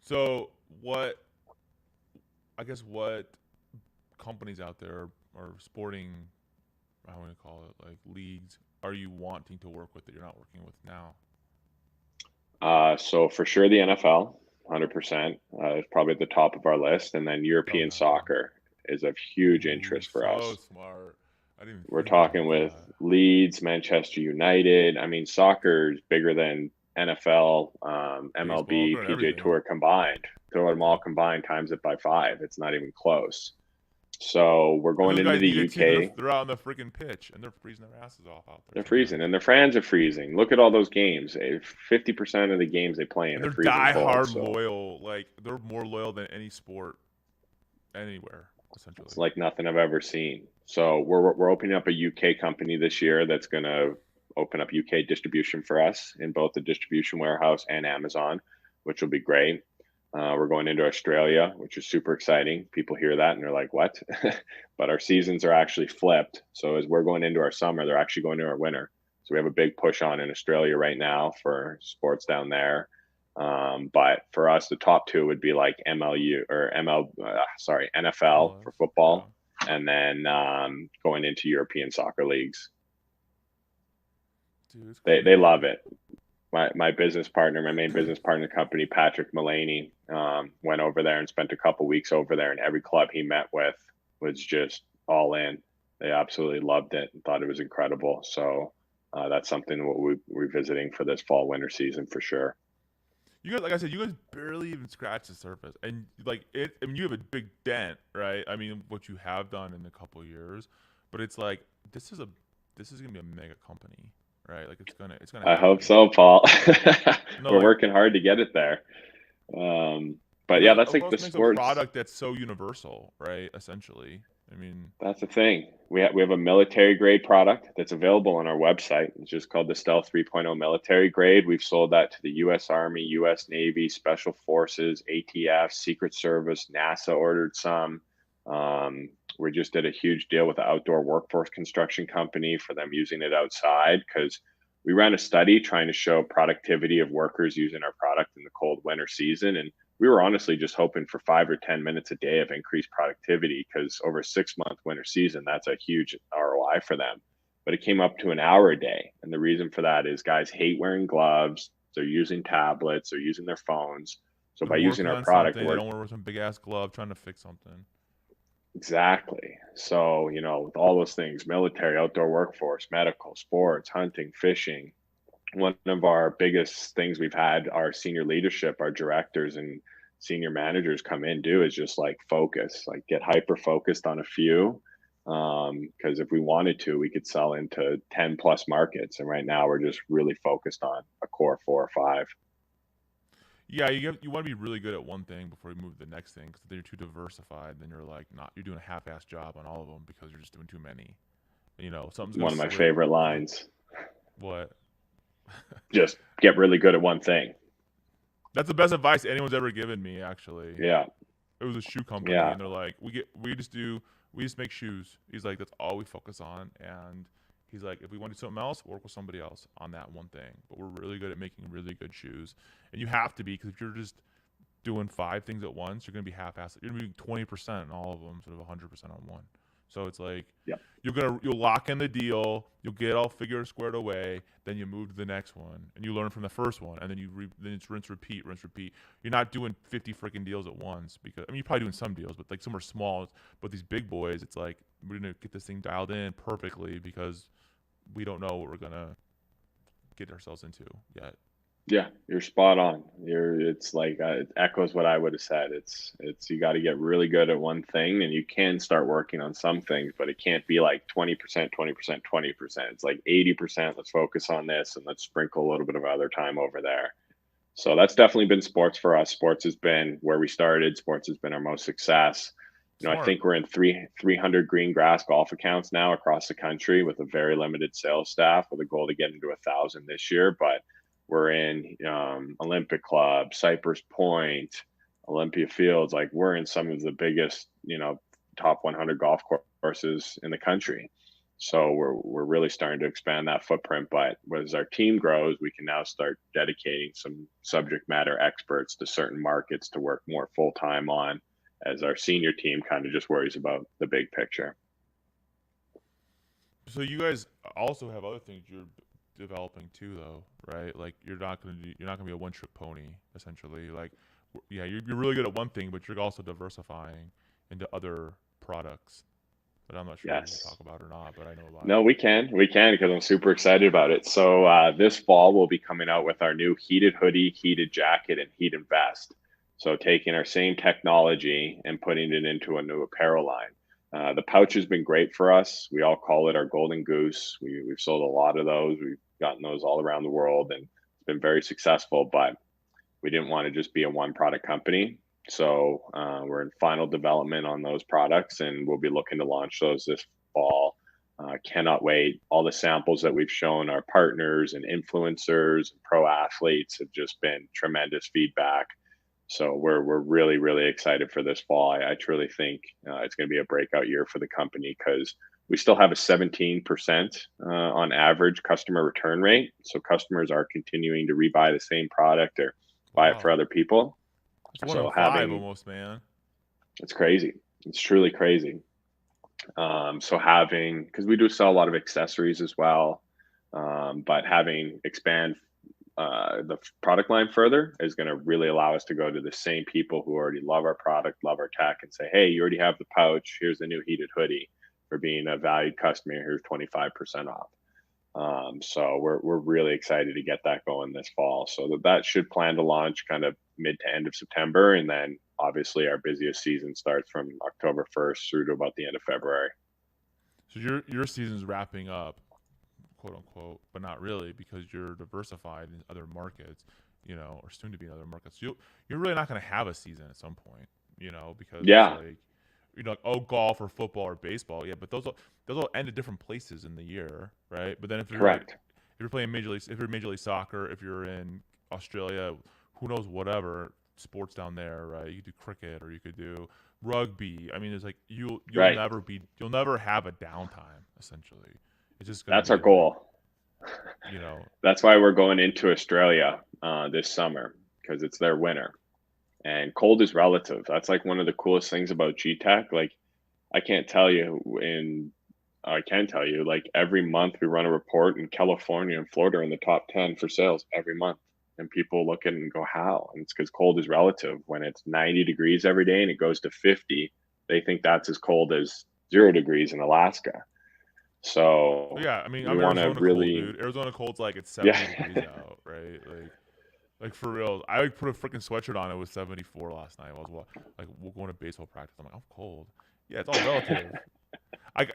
Speaker 1: So what companies out there or sporting, I want to call it, like leagues, are you wanting to work with that you're not working with now?
Speaker 2: So for sure the NFL. 100%. It's probably at the top of our list. And then European
Speaker 1: Okay.
Speaker 2: soccer is of huge
Speaker 1: Ooh,
Speaker 2: interest for
Speaker 1: so
Speaker 2: us.
Speaker 1: smart. I didn't
Speaker 2: We're
Speaker 1: even think
Speaker 2: talking
Speaker 1: about
Speaker 2: with
Speaker 1: that.
Speaker 2: Leeds, Manchester United. I mean, soccer is bigger than NFL,
Speaker 1: Baseball,
Speaker 2: MLB,
Speaker 1: and
Speaker 2: PGA
Speaker 1: everything.
Speaker 2: Tour combined. Throw them all
Speaker 1: Yep.
Speaker 2: combined, times it by 5. It's not even close. So we're
Speaker 1: And
Speaker 2: going
Speaker 1: those
Speaker 2: into
Speaker 1: guys
Speaker 2: the
Speaker 1: need it too, 'cause
Speaker 2: UK.
Speaker 1: they're out on the freaking pitch and they're freezing their asses off out there
Speaker 2: They're freezing,
Speaker 1: sometimes.
Speaker 2: and their fans are freezing. Look at all those games. 50% of the games they play in
Speaker 1: And
Speaker 2: are
Speaker 1: they're
Speaker 2: freezing cold.
Speaker 1: die-hard
Speaker 2: So
Speaker 1: loyal. Like, they're more loyal than any sport anywhere,
Speaker 2: it's
Speaker 1: essentially.
Speaker 2: like nothing I've ever seen. So we're opening up a UK company this year that's going to open up UK distribution for us in both the distribution warehouse and Amazon, which will be great. We're going into Australia, which is super exciting. People hear that and they're like, "What?" But our seasons are actually flipped. So as we're going into our summer, they're actually going to our winter. So we have a big push on in Australia right now for sports down there. But for us, the top two would be like NFL
Speaker 1: MLS,
Speaker 2: for
Speaker 1: yeah.
Speaker 2: football, and then going into European soccer leagues.
Speaker 1: Dude, it's
Speaker 2: They
Speaker 1: crazy.
Speaker 2: love it. My business partner, my main business partner company, Patrick Mullaney, went over there and spent a couple weeks over there, and every club he met with was just all in. They absolutely loved it and thought it was incredible. So that's something we're visiting for this fall winter season for sure.
Speaker 1: You guys, like I said, you guys barely even scratch the surface, and like it. I mean, you have a big dent, right? I mean, what you have done in a couple of years, but it's like this is gonna be a mega company, right? Like it's gonna
Speaker 2: I hope
Speaker 1: happen.
Speaker 2: so, Paul.
Speaker 1: No,
Speaker 2: We're
Speaker 1: like
Speaker 2: working hard to get it there. But
Speaker 1: you
Speaker 2: yeah,
Speaker 1: guys
Speaker 2: that's like the
Speaker 1: also makes a
Speaker 2: sports.
Speaker 1: product that's so universal, right? Essentially, I mean,
Speaker 2: That's the thing. We have a military grade product that's available on our website. It's just called the Stealth 3.0 military grade. We've sold that to the U.S. Army, U.S. Navy, Special Forces, ATF, Secret Service, NASA ordered some. We just did a huge deal with the outdoor workforce construction company for them using it outside because we ran a study trying to show productivity of workers using our product in the cold winter season. And we were honestly just hoping for 5 or 10 minutes a day of increased productivity because over a 6 month winter season, that's a huge ROI for them. But it came up to an hour a day. And the reason for that is guys hate wearing gloves. They're using tablets, they're using their phones. So
Speaker 1: they're
Speaker 2: by using
Speaker 1: working
Speaker 2: our
Speaker 1: on
Speaker 2: product,
Speaker 1: something. They
Speaker 2: we're
Speaker 1: don't want to wear some big ass glove trying to fix something.
Speaker 2: exactly. So, with all those things, military, outdoor workforce, medical, sports, hunting, fishing, one of our biggest things we've had our senior leadership, our directors and senior managers come in do is just like focus, like get hyper focused on a few. Because if we wanted to, we could sell into 10 plus markets. And right now we're just really focused on a core 4 or 5.
Speaker 1: Yeah, you want to be really good at one thing before you move to the next thing, because then you're too diversified. Then you're like not you're doing a half-ass job on all of them because you're just doing too many. Something's gonna
Speaker 2: One of my
Speaker 1: slip.
Speaker 2: favorite
Speaker 1: You're like,
Speaker 2: lines,
Speaker 1: what?
Speaker 2: just get really good at one thing.
Speaker 1: That's the best advice anyone's ever given me. Actually,
Speaker 2: Yeah.
Speaker 1: it was a shoe company,
Speaker 2: Yeah.
Speaker 1: and they're like, we just make shoes. He's like, that's all we focus on, and he's like, if we want to do something else, work with somebody else on that one thing. But we're really good at making really good shoes, and you have to be, because if you're just doing 5 things at once, you're gonna be half-assed. You're gonna be 20% on all of them, instead of 100% on one. So it's like
Speaker 2: Yeah.
Speaker 1: you'll lock in the deal, you'll get all figured squared away, then you move to the next one, and you learn from the first one, and then then it's rinse repeat, rinse repeat. You're not doing 50 freaking deals at once, because I mean you're probably doing some deals, but like some are small. But these big boys, it's like we're gonna get this thing dialed in perfectly because we don't know what we're gonna get ourselves into yet.
Speaker 2: Yeah, you're spot on. It's like it echoes what I would have said. It's you got to get really good at one thing, and you can start working on some things, but it can't be like 20%, 20%, 20%. It's like 80%. Let's focus on this, and let's sprinkle a little bit of other time over there. So that's definitely been sports for us. Sports has been where we started. Sports has been our most success. I
Speaker 1: Smart.
Speaker 2: think we're in 300 green grass golf accounts now across the country with a very limited sales staff with a goal to get into 1,000 this year. But we're in Olympic Club, Cypress Point, Olympia Fields. Like we're in some of the biggest, top 100 golf courses in the country. So we're really starting to expand that footprint. But as our team grows, we can now start dedicating some subject matter experts to certain markets to work more full time on, as our senior team kind of just worries about the big picture.
Speaker 1: So you guys also have other things you're developing too, though, right? Like you're not gonna be a one trick pony essentially. Like yeah, you're really good at one thing, but you're also diversifying into other products that I'm not sure if you can
Speaker 2: Yes.
Speaker 1: talk about or not, but I know a lot.
Speaker 2: No, we can because I'm super excited about it. So this fall we'll be coming out with our new heated hoodie, heated jacket, and heated vest. So taking our same technology and putting it into a new apparel line. The pouch has been great for us. We all call it our golden goose. We've sold a lot of those. We've gotten those all around the world, and it's been very successful. But we didn't want to just be a one product company. So we're in final development on those products, and we'll be looking to launch those this fall. Cannot wait. All the samples that we've shown our partners and influencers and pro athletes have just been tremendous feedback. So we're really, really excited for this fall. I truly think it's going to be a breakout year for the company because we still have a 17% on average customer return rate. So customers are continuing to rebuy the same product or buy it for
Speaker 1: Wow,
Speaker 2: other people.
Speaker 1: it's 1 in
Speaker 2: So
Speaker 1: 5 almost, man.
Speaker 2: it's crazy. It's truly crazy. So having, because we do sell a lot of accessories as well, but having expand the product line further is going to really allow us to go to the same people who already love our product, love our tech, and say, hey, you already have the pouch. Here's the new heated hoodie. For being a valued customer, here's 25% off. So we're really excited to get that going this fall. So that should plan to launch kind of mid to end of September, and then obviously our busiest season starts from October 1st through to about the end of February.
Speaker 1: So your season's wrapping up, quote unquote, but not really because you're diversified in other markets, or soon to be in other markets. You're really not going to have a season at some point, because it's
Speaker 2: Yeah,
Speaker 1: like like, oh, golf or football or baseball, yeah, but those will end at different places in the year, right? But then if
Speaker 2: correct.
Speaker 1: you're playing if you're Major League Soccer, if you're in Australia, who knows, whatever sports down there, right? You could do cricket or you could do rugby. I mean, it's like
Speaker 2: Right.
Speaker 1: you'll never have a downtime essentially. It's just going to
Speaker 2: That's our
Speaker 1: be like,
Speaker 2: goal.
Speaker 1: you know,
Speaker 2: That's why we're going into Australia this summer because it's their winter. And cold is relative. That's like one of the coolest things about Gtech. Like I can't tell you in I can tell you like every month we run a report in California and Florida are in the top 10 for sales every month. And people look at it and go, how? And it's because cold is relative. When it's 90 degrees every day and it goes to 50, they think that's as cold as 0 degrees in Alaska. So
Speaker 1: yeah. I mean,
Speaker 2: we
Speaker 1: I'm
Speaker 2: want to
Speaker 1: Arizona cold,
Speaker 2: really,
Speaker 1: dude. Arizona cold's like it's
Speaker 2: yeah,
Speaker 1: 70 degrees out, right? Like for real. I like put a freaking sweatshirt on. It was 74 last night. I was like going to baseball practice. I'm like, I'm cold. Yeah, it's all relative.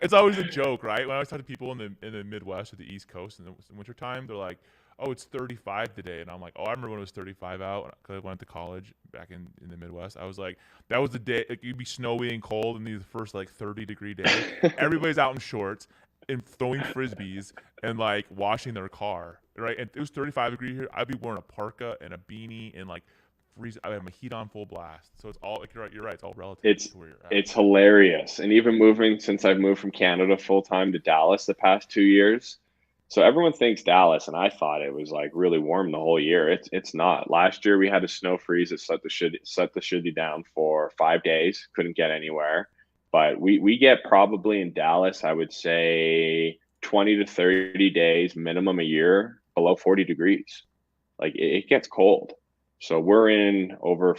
Speaker 1: It's always a joke, right? When I was talking to people in the Midwest or the East Coast in the wintertime, they're like, "Oh, it's 35 today," and I'm like, "Oh, I remember when it was 35 out because I went to college back in the Midwest." I was like, "That was the day. Like, you'd be snowy and cold in the first like 30-degree day. Everybody's out in shorts and throwing frisbees and like washing their car, right? And it was 35 degree here. I'd be wearing a parka and a beanie and like freeze. I have my heat on full blast. So it's all like you're right. You're right. It's all relative
Speaker 2: it's
Speaker 1: to where you're at.
Speaker 2: it's hilarious. And even moving since I've moved from Canada full time to Dallas the past 2 years. So everyone thinks Dallas, and I thought it was like really warm the whole year. It's not. Last year we had a snow freeze that set the shitty down for 5 days. Couldn't get anywhere. But we get probably in Dallas, I would say 20 to 30 days minimum a year below 40 degrees. Like it gets cold. So we're in over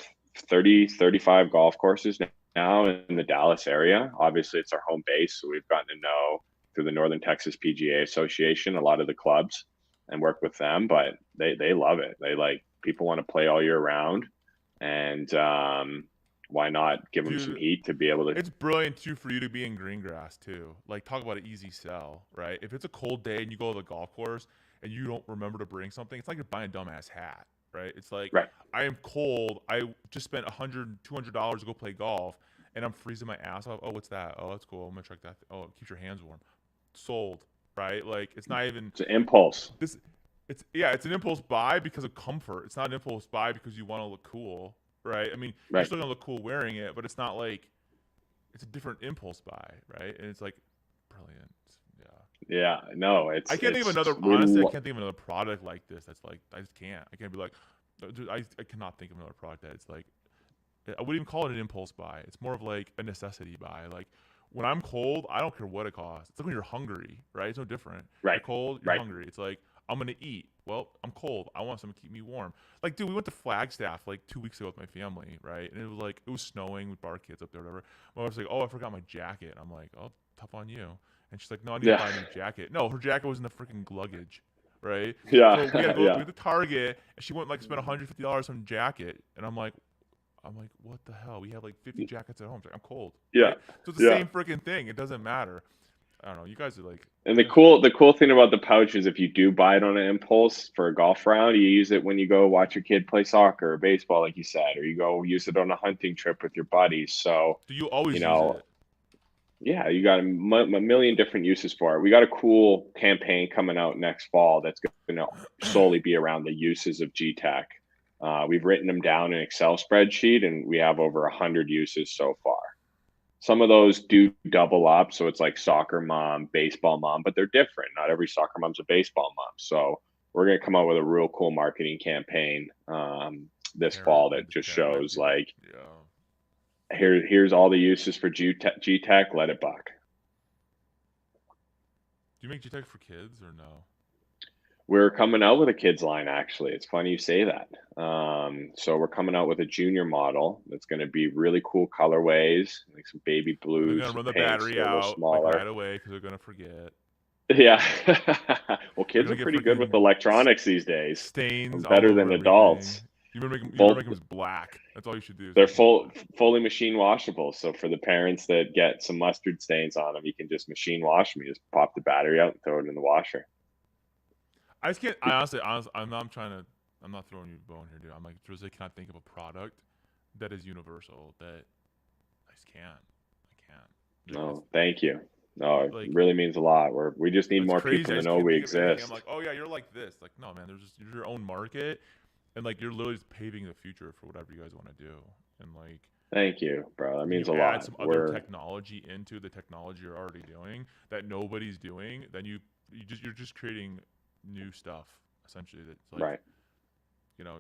Speaker 2: 30, 35 golf courses now in the Dallas area. Obviously, it's our home base. So we've gotten to know through the Northern Texas PGA Association a lot of the clubs and work with them, but they love it. They like people want to play all year round. And why not give them some
Speaker 1: Dude,
Speaker 2: heat to be able to?
Speaker 1: it's brilliant too for you to be in green grass too. Like talk about an easy sell, right? If it's a cold day and you go to the golf course and you don't remember to bring something, it's like you're buying a dumbass hat, right? It's like
Speaker 2: Right.
Speaker 1: I am cold. I just spent $100, $200 to go play golf, and I'm freezing my ass off. Oh, what's that? Oh, that's cool. I'm gonna check that. Oh, it keeps your hands warm. Sold, right? Like it's not even
Speaker 2: It's an impulse.
Speaker 1: this. It's an impulse buy because of comfort. It's not an impulse buy because you want to look cool, right? I mean, you're
Speaker 2: Right.
Speaker 1: still gonna look cool wearing it, but it's not like it's a different impulse buy, right? And it's like brilliant. Yeah.
Speaker 2: Yeah. No,
Speaker 1: I can't think of another.
Speaker 2: we
Speaker 1: Honestly, I can't think of another product like this. That's like I just can't. I can't be like, dude, I cannot think of another product that it's like. I wouldn't even call it an impulse buy. It's more of like a necessity buy. Like when I'm cold, I don't care what it costs. It's like when you're hungry, right? It's no different. You're
Speaker 2: right.
Speaker 1: cold, you're
Speaker 2: Right.
Speaker 1: hungry. It's like I'm gonna eat. well, I'm cold. I want something to keep me warm. Like, dude, we went to Flagstaff like 2 weeks ago with my family, right? And it was snowing with our kids up there, whatever. My wife's like, oh, I forgot my jacket. I'm like, oh, tough on you. And she's like, no, I need to buy a new jacket. No, her jacket was in the freaking luggage, right? So we had to go to Target, and she went like spent $150 on a jacket, and I'm like, what the hell? We have like 50 jackets at home. She's like, I'm cold.
Speaker 2: Yeah.
Speaker 1: Right? So it's the same freaking thing. It doesn't matter. I don't know. You guys are like.
Speaker 2: And the cool thing about the pouch is if you do buy it on an impulse for a golf round, you use it when you go watch your kid play soccer or baseball, like you said, or you go use it on a hunting trip with your buddies. So
Speaker 1: do you always use it?
Speaker 2: Yeah, you got a million different uses for it. We got a cool campaign coming out next fall that's going to solely be around the uses of Gtech. We've written them down in an Excel spreadsheet, and we have over 100 uses so far. Some of those do double up, so it's like soccer mom, baseball mom, but they're different. Not every soccer mom's a baseball mom. So we're going to come out with a real cool marketing campaign this fall that just shows like, here's all the uses for Gtech. Let it buck.
Speaker 1: Do you make Gtech for kids or no?
Speaker 2: We're coming out with a kids line, actually. It's funny you say that. So we're coming out with a junior model that's going to be really cool colorways, like some baby blues.
Speaker 1: They're going to run the battery out like right away because they're going to forget.
Speaker 2: Yeah. Well, kids are pretty good with electronics these days.
Speaker 1: Stains
Speaker 2: better than adults.
Speaker 1: You better make them black. That's all you should do.
Speaker 2: They're fully machine washable. So for the parents that get some mustard stains on them, you can just machine wash them. You just pop the battery out and throw it in the washer.
Speaker 1: I just can't. Honestly, I'm not throwing you a bone here, dude. I'm like, I cannot think of a product that is universal that I just can't. I can't.
Speaker 2: No, thank you. No, it really means a lot. We just need more people to know we exist.
Speaker 1: I'm like, oh yeah, you're like this. Like, no, man, there's your own market, and like you're literally just paving the future for whatever you guys want to do. And like,
Speaker 2: thank you, bro. That means a lot.
Speaker 1: Add some other technology into the technology you're already doing that nobody's doing. Then you're just creating new stuff essentially. That's like,
Speaker 2: right.
Speaker 1: You know,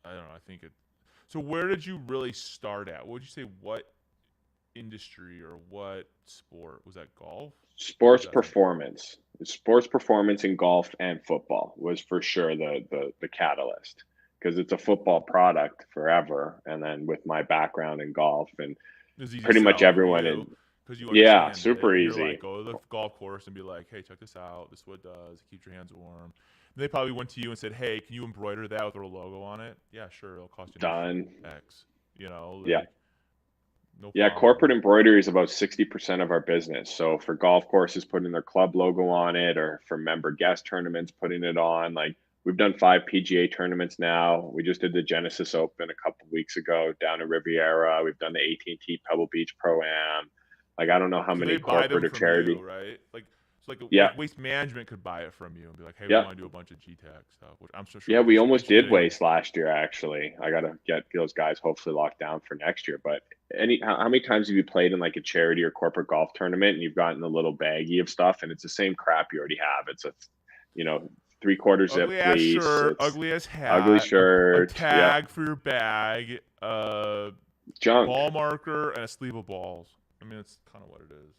Speaker 1: I don't know. I think it. So where did you really start at? What would you say? What industry or what sport was that? Golf?
Speaker 2: Sports performance. Sports performance in golf and football was for sure the catalyst, because it's a football product forever. And then with my background in golf and pretty much everyone in. Yeah, super easy.
Speaker 1: Like, go to the golf course and be like, hey, check this out. This is what it does. It keeps your hands warm. And they probably went to you and said, hey, can you embroider that with our logo on it? Yeah, sure. It'll cost you
Speaker 2: done
Speaker 1: X. You know?
Speaker 2: Like, yeah.
Speaker 1: No
Speaker 2: yeah, corporate embroidery is about 60% of our business. So for golf courses putting their club logo on it, or for member guest tournaments putting it on, like we've done 5 PGA tournaments now. We just did the Genesis Open a couple of weeks ago down in Riviera. We've done the AT&T Pebble Beach Pro-Am. Like, I don't know how many corporate or charity.
Speaker 1: You, right? Like Waste Management could buy it from you and be like, hey, we want to do a bunch of Gtech stuff. Which I'm sure.
Speaker 2: Yeah, we almost did Waste last year, actually. I got to get those guys hopefully locked down for next year. But how many times have you played in like a charity or corporate golf tournament and you've gotten a little baggie of stuff and it's the same crap you already have? It's a, 3/4 zip fleece.
Speaker 1: Shirt, ugly as hat.
Speaker 2: Ugly shirt.
Speaker 1: A tag for your bag.
Speaker 2: Junk.
Speaker 1: Ball marker and a sleeve of balls. I mean, it's kind of what it is.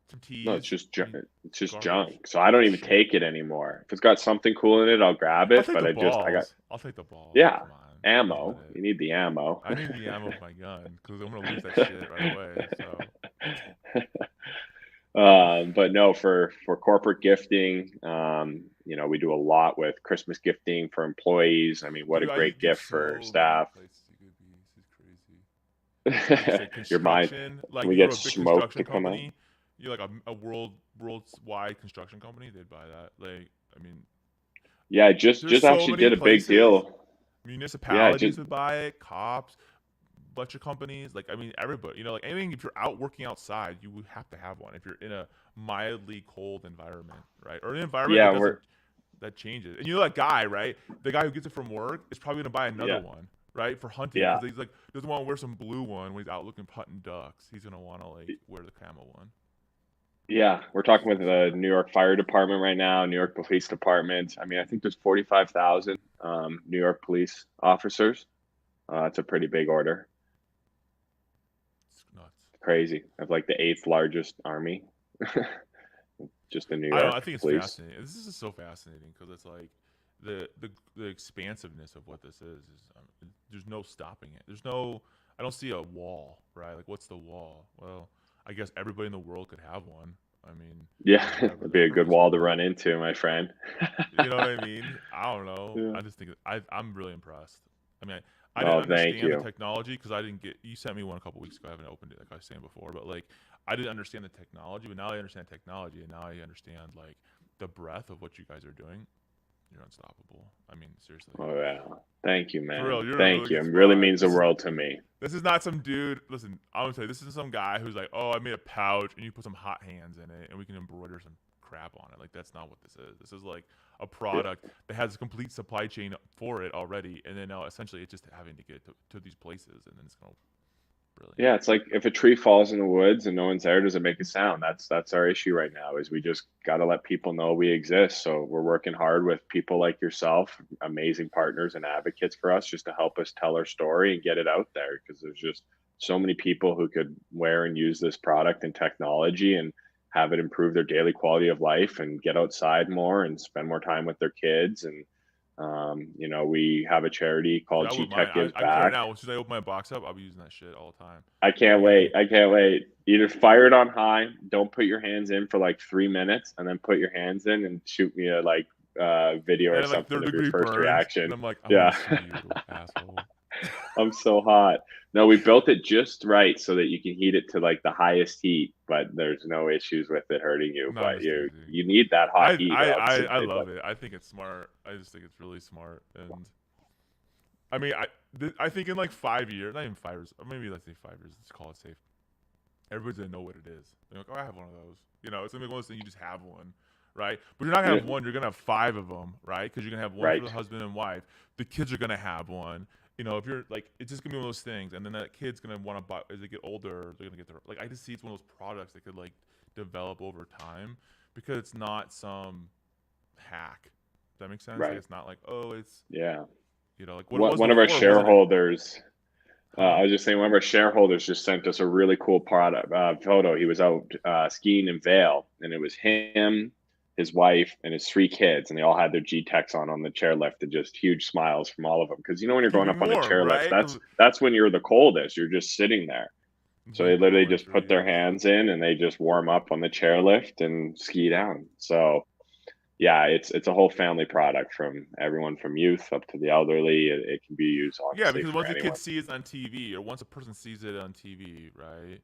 Speaker 1: Some tees.
Speaker 2: No, it's just junk. It's just junk. So I don't even take it anymore. If it's got something cool in it, I'll grab it. But
Speaker 1: I'll take the balls.
Speaker 2: Yeah, ammo. You need the ammo.
Speaker 1: I need the ammo of my gun because I'm gonna lose that shit right away. So.
Speaker 2: But no, for corporate gifting, we do a lot with Christmas gifting for employees. I mean, what a great gift for staff. Your mind.
Speaker 1: Like,
Speaker 2: we get smoke to come out.
Speaker 1: You're like a worldwide construction company. They'd buy that. Like, I mean.
Speaker 2: Yeah, just actually did a big deal.
Speaker 1: Municipalities would buy it. Cops, bunch of companies. Like, I mean, everybody. Like anything. If you're out working outside, you would have to have one. If you're in a mildly cold environment, right, or an environment that changes. And that guy, right? The guy who gets it from work is probably gonna buy another one. Right, for hunting, because he's like doesn't want to wear some blue one when he's out looking hunting ducks. He's gonna want to wear the camo one.
Speaker 2: Yeah, we're talking with the New York Fire Department right now, New York Police Department. I mean, I think there's 45,000 New York police officers. It's a pretty big order.
Speaker 1: It's nuts.
Speaker 2: Crazy. I have like the 8th largest army. Just in New York.
Speaker 1: I think it's fascinating. This is so fascinating because it's like, the expansiveness of what this is there's no stopping it. I don't see a wall, right? Like, what's the wall? Well, I guess everybody in the world could have one. I mean,
Speaker 2: Yeah,
Speaker 1: whatever
Speaker 2: it'd
Speaker 1: the
Speaker 2: be a good
Speaker 1: purpose
Speaker 2: wall to
Speaker 1: was.
Speaker 2: run into, my friend.
Speaker 1: You know what I mean? I don't know.
Speaker 2: Yeah.
Speaker 1: I just think I'm really impressed. I mean, I didn't
Speaker 2: Oh, thank
Speaker 1: understand the
Speaker 2: you.
Speaker 1: technology because I didn't get. You sent me one a couple weeks ago. I haven't opened it, like I was saying before, but like I didn't understand the technology, but now I understand technology, and now I understand like the breadth of what you guys are doing. You're unstoppable. I mean, seriously.
Speaker 2: Oh yeah. Thank you,
Speaker 1: For
Speaker 2: man.
Speaker 1: real, you're in a
Speaker 2: Thank
Speaker 1: really
Speaker 2: you. It
Speaker 1: good
Speaker 2: really
Speaker 1: spot.
Speaker 2: means the world to me.
Speaker 1: This is not some dude. Listen, I'm gonna tell you, this isn't some guy who's like, oh, I made a pouch and you put some hot hands in it and we can embroider some crap on it. Like, that's not what this is. This is like a product that has a complete supply chain for it already, and then now essentially it's just having to get to these places, and then it's gonna brilliant.
Speaker 2: Yeah, it's like if a tree falls in the woods and no one's there, does it make a sound? That's our issue right now, is we just got to let people know we exist. So we're working hard with people like yourself, amazing partners and advocates for us, just to help us tell our story and get it out there, because there's just so many people who could wear and use this product and technology and have it improve their daily quality of life and get outside more and spend more time with their kids. And we have a charity
Speaker 1: Dude,
Speaker 2: called
Speaker 1: I wouldn't mind.
Speaker 2: Gtech Gives
Speaker 1: I can tell you
Speaker 2: Back.
Speaker 1: now, as soon as I open my box up, I'll be using that shit all the time.
Speaker 2: I can't
Speaker 1: Like,
Speaker 2: wait. I can't wait. Either fire it on high, don't put your hands in for like 3 minutes, and then put your hands in and shoot me a video or
Speaker 1: and like
Speaker 2: something
Speaker 1: third
Speaker 2: of your
Speaker 1: degree
Speaker 2: first
Speaker 1: burns,
Speaker 2: reaction.
Speaker 1: and I'm like, I want
Speaker 2: Yeah,
Speaker 1: to see you, asshole.
Speaker 2: I'm so hot. No, we built it just right so that you can heat it to like the highest heat, but there's no issues with it hurting you.
Speaker 1: No, I'm
Speaker 2: But
Speaker 1: just
Speaker 2: you
Speaker 1: teasing.
Speaker 2: you need that hot heat, or else
Speaker 1: I
Speaker 2: it
Speaker 1: love it. I think it's smart. I just think it's really smart. And I mean, I think in like 5 years, not even 5 years, or maybe let's say 5 years, let's call it safe. Everybody's gonna know what it is. They're like, oh, I have one of those. It's gonna be one of those things, you just have one, right? But you're not gonna have one. You're gonna have 5 of them, right? Because you're gonna have one
Speaker 2: right.
Speaker 1: for the husband and wife. The kids are gonna have one. If you're like, it's just gonna be one of those things, and then that kid's gonna want to buy as they get older. They're gonna get their like. I just see it's one of those products that could like develop over time because it's not some hack. Does that make sense?
Speaker 2: Right.
Speaker 1: Like, it's not like, oh, it's
Speaker 2: yeah.
Speaker 1: like what it was
Speaker 2: One of our
Speaker 1: before, wasn't it?
Speaker 2: shareholders.
Speaker 1: Huh?
Speaker 2: I was just saying, one of our shareholders just sent us a really cool product photo. He was out skiing in Vail, and it was him, his wife, and his 3 kids, and they all had their G-Techs on the chairlift, and just huge smiles from all of them. Because when you're
Speaker 1: Keep
Speaker 2: going
Speaker 1: them
Speaker 2: up on a
Speaker 1: warm,
Speaker 2: chairlift,
Speaker 1: right?
Speaker 2: that's when you're the coldest. You're just sitting there. So they
Speaker 1: Keep
Speaker 2: literally
Speaker 1: warm,
Speaker 2: just put their
Speaker 1: trees.
Speaker 2: hands in and they just warm up on the chairlift and ski down. So yeah, it's a whole family product, from everyone from youth up to the elderly. It can be used
Speaker 1: Yeah,
Speaker 2: honestly
Speaker 1: because
Speaker 2: for
Speaker 1: once the
Speaker 2: anyone.
Speaker 1: kid sees it on TV, or once a person sees it on TV, right?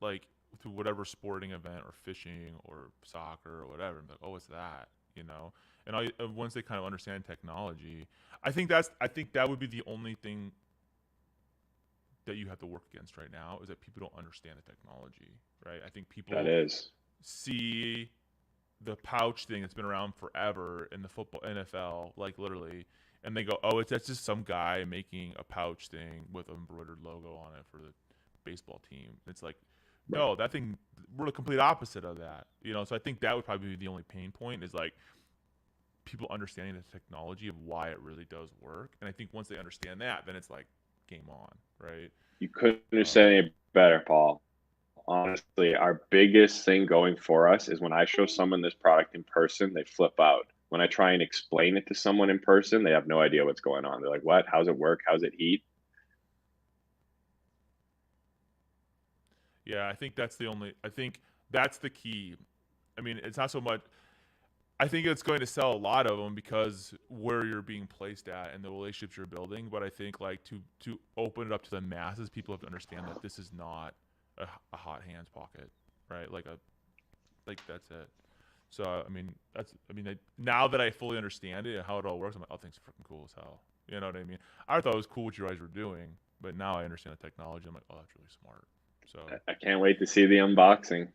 Speaker 1: Like through whatever sporting event or fishing or soccer or whatever, I'm like, oh, what's that? And once they kind of understand technology, I think that would be the only thing that you have to work against right now, is that people don't understand the technology, right? I think
Speaker 2: That
Speaker 1: people
Speaker 2: is.
Speaker 1: see the pouch thing that's been around forever in the football NFL, like literally, and they go, oh, that's just some guy making a pouch thing with an embroidered logo on it for the baseball team. It's like,
Speaker 2: Right.
Speaker 1: no, that thing, we're the complete opposite of that. So I think that would probably be the only pain point, is like people understanding the technology of why it really does work. And I think once they understand that, then it's like game on, right?
Speaker 2: You couldn't have said any better, Paul. Honestly, our biggest thing going for us is when I show someone this product in person, they flip out. When I try and explain it to someone in person, they have no idea what's going on. They're like, what? How's it work? How's it heat?
Speaker 1: Yeah, I think that's the key. I mean, it's not so much. I think it's going to sell a lot of them because where you're being placed at and the relationships you're building. But I think like to open it up to the masses, people have to understand that this is not a hot hands pocket, right? Like that's it. So I mean now that I fully understand it and how it all works, I'm like, oh, things are freaking cool as hell. You know what I mean? I thought it was cool what you guys were doing, but now I understand the technology. I'm like, oh, that's really smart. So
Speaker 2: I can't wait to see the unboxing.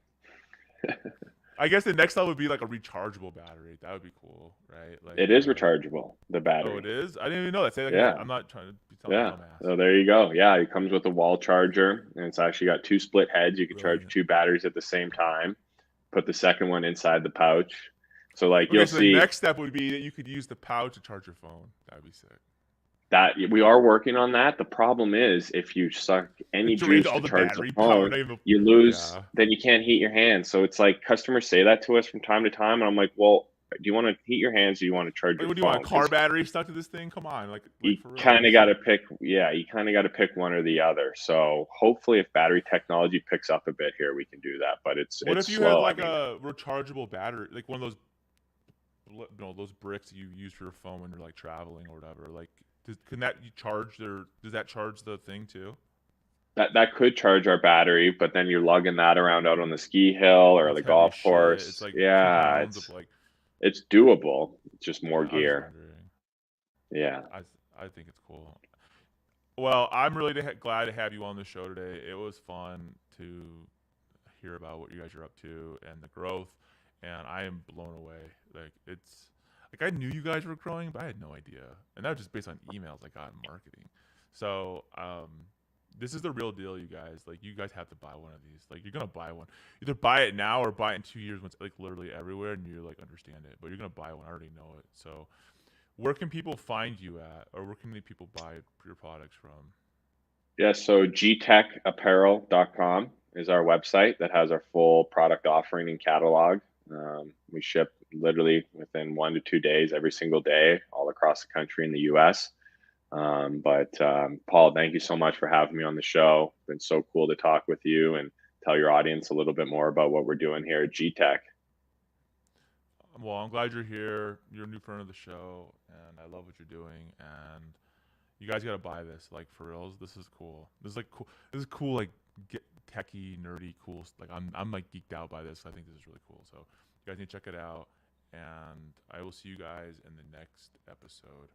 Speaker 1: I guess the next level would be like a rechargeable battery. That would be cool, right? Like,
Speaker 2: It is rechargeable, the
Speaker 1: oh,
Speaker 2: battery.
Speaker 1: it is. I didn't even know that. Say that again.
Speaker 2: Yeah.
Speaker 1: I'm not trying to be telling
Speaker 2: Yeah.
Speaker 1: a dumbass.
Speaker 2: So there you go. Yeah, it comes with a wall charger, and it's actually got 2 split heads. You can charge
Speaker 1: Brilliant.
Speaker 2: 2 batteries at the same time. Put the second one inside the pouch. So like
Speaker 1: Okay,
Speaker 2: you'll
Speaker 1: so
Speaker 2: see
Speaker 1: the next step would be that you could use the pouch to charge your phone. That'd be sick.
Speaker 2: that we are working on that. The problem is if you suck any
Speaker 1: It drains
Speaker 2: juice
Speaker 1: all
Speaker 2: to
Speaker 1: the
Speaker 2: charge the
Speaker 1: battery power.
Speaker 2: phone,
Speaker 1: Not even,
Speaker 2: you lose.
Speaker 1: yeah.
Speaker 2: Then you can't heat your hands. So it's like customers say that to us from time to time, and I'm like, well, Do you want to heat your hands? Or do you want to charge
Speaker 1: Like,
Speaker 2: your
Speaker 1: what do you want?
Speaker 2: phone?
Speaker 1: A car
Speaker 2: 'Cause
Speaker 1: battery stuck to this thing? Come on, like
Speaker 2: you
Speaker 1: for real.
Speaker 2: kind of got to pick. Yeah, you kind of got to pick one or the other. So hopefully, if battery technology picks up a bit here, we can do that. But it's
Speaker 1: What if you had
Speaker 2: slow. I
Speaker 1: like
Speaker 2: mean,
Speaker 1: a rechargeable battery, like one of those, those bricks you use for your phone when you're like traveling or whatever? Like, can that you charge their? Does that charge the thing too?
Speaker 2: that could charge our battery, but then you're lugging that around out on the ski hill or
Speaker 1: That's
Speaker 2: the
Speaker 1: heavy as
Speaker 2: golf
Speaker 1: shit. It's
Speaker 2: course.
Speaker 1: like
Speaker 2: Yeah,
Speaker 1: 2 pounds of like.
Speaker 2: it's doable. It's just more
Speaker 1: Yeah, I was just
Speaker 2: gear.
Speaker 1: wondering.
Speaker 2: Yeah.
Speaker 1: I think it's cool. Well, I'm really glad to have you on the show today. It was fun to hear about what you guys are up to and the growth, and I am blown away. Like it's like I knew you guys were growing, but I had no idea, and that was just based on emails I got in marketing. So this is the real deal, you guys. Like you guys have to buy one of these. Like you're gonna buy one. Either buy it now or buy it in 2 years when it's like literally everywhere and you like understand it. But you're gonna buy one. I already know it. So where can people find you at, or where can people buy your products from?
Speaker 2: Yeah, so gtechapparel.com is our website that has our full product offering and catalog. We ship literally within 1 to 2 days every single day all across the country in the US. Paul, thank you so much for having me on the show. It's been so cool to talk with you and tell your audience a little bit more about what we're doing here at Gtech.
Speaker 1: Well, I'm glad you're here. You're a new friend of the show, and I love what you're doing. And you guys gotta buy this, like for reals. This is cool. This is like cool. This is cool, like get techie, nerdy, cool. Like I'm like geeked out by this. I think this is really cool. So you guys need to check it out. And I will see you guys in the next episode.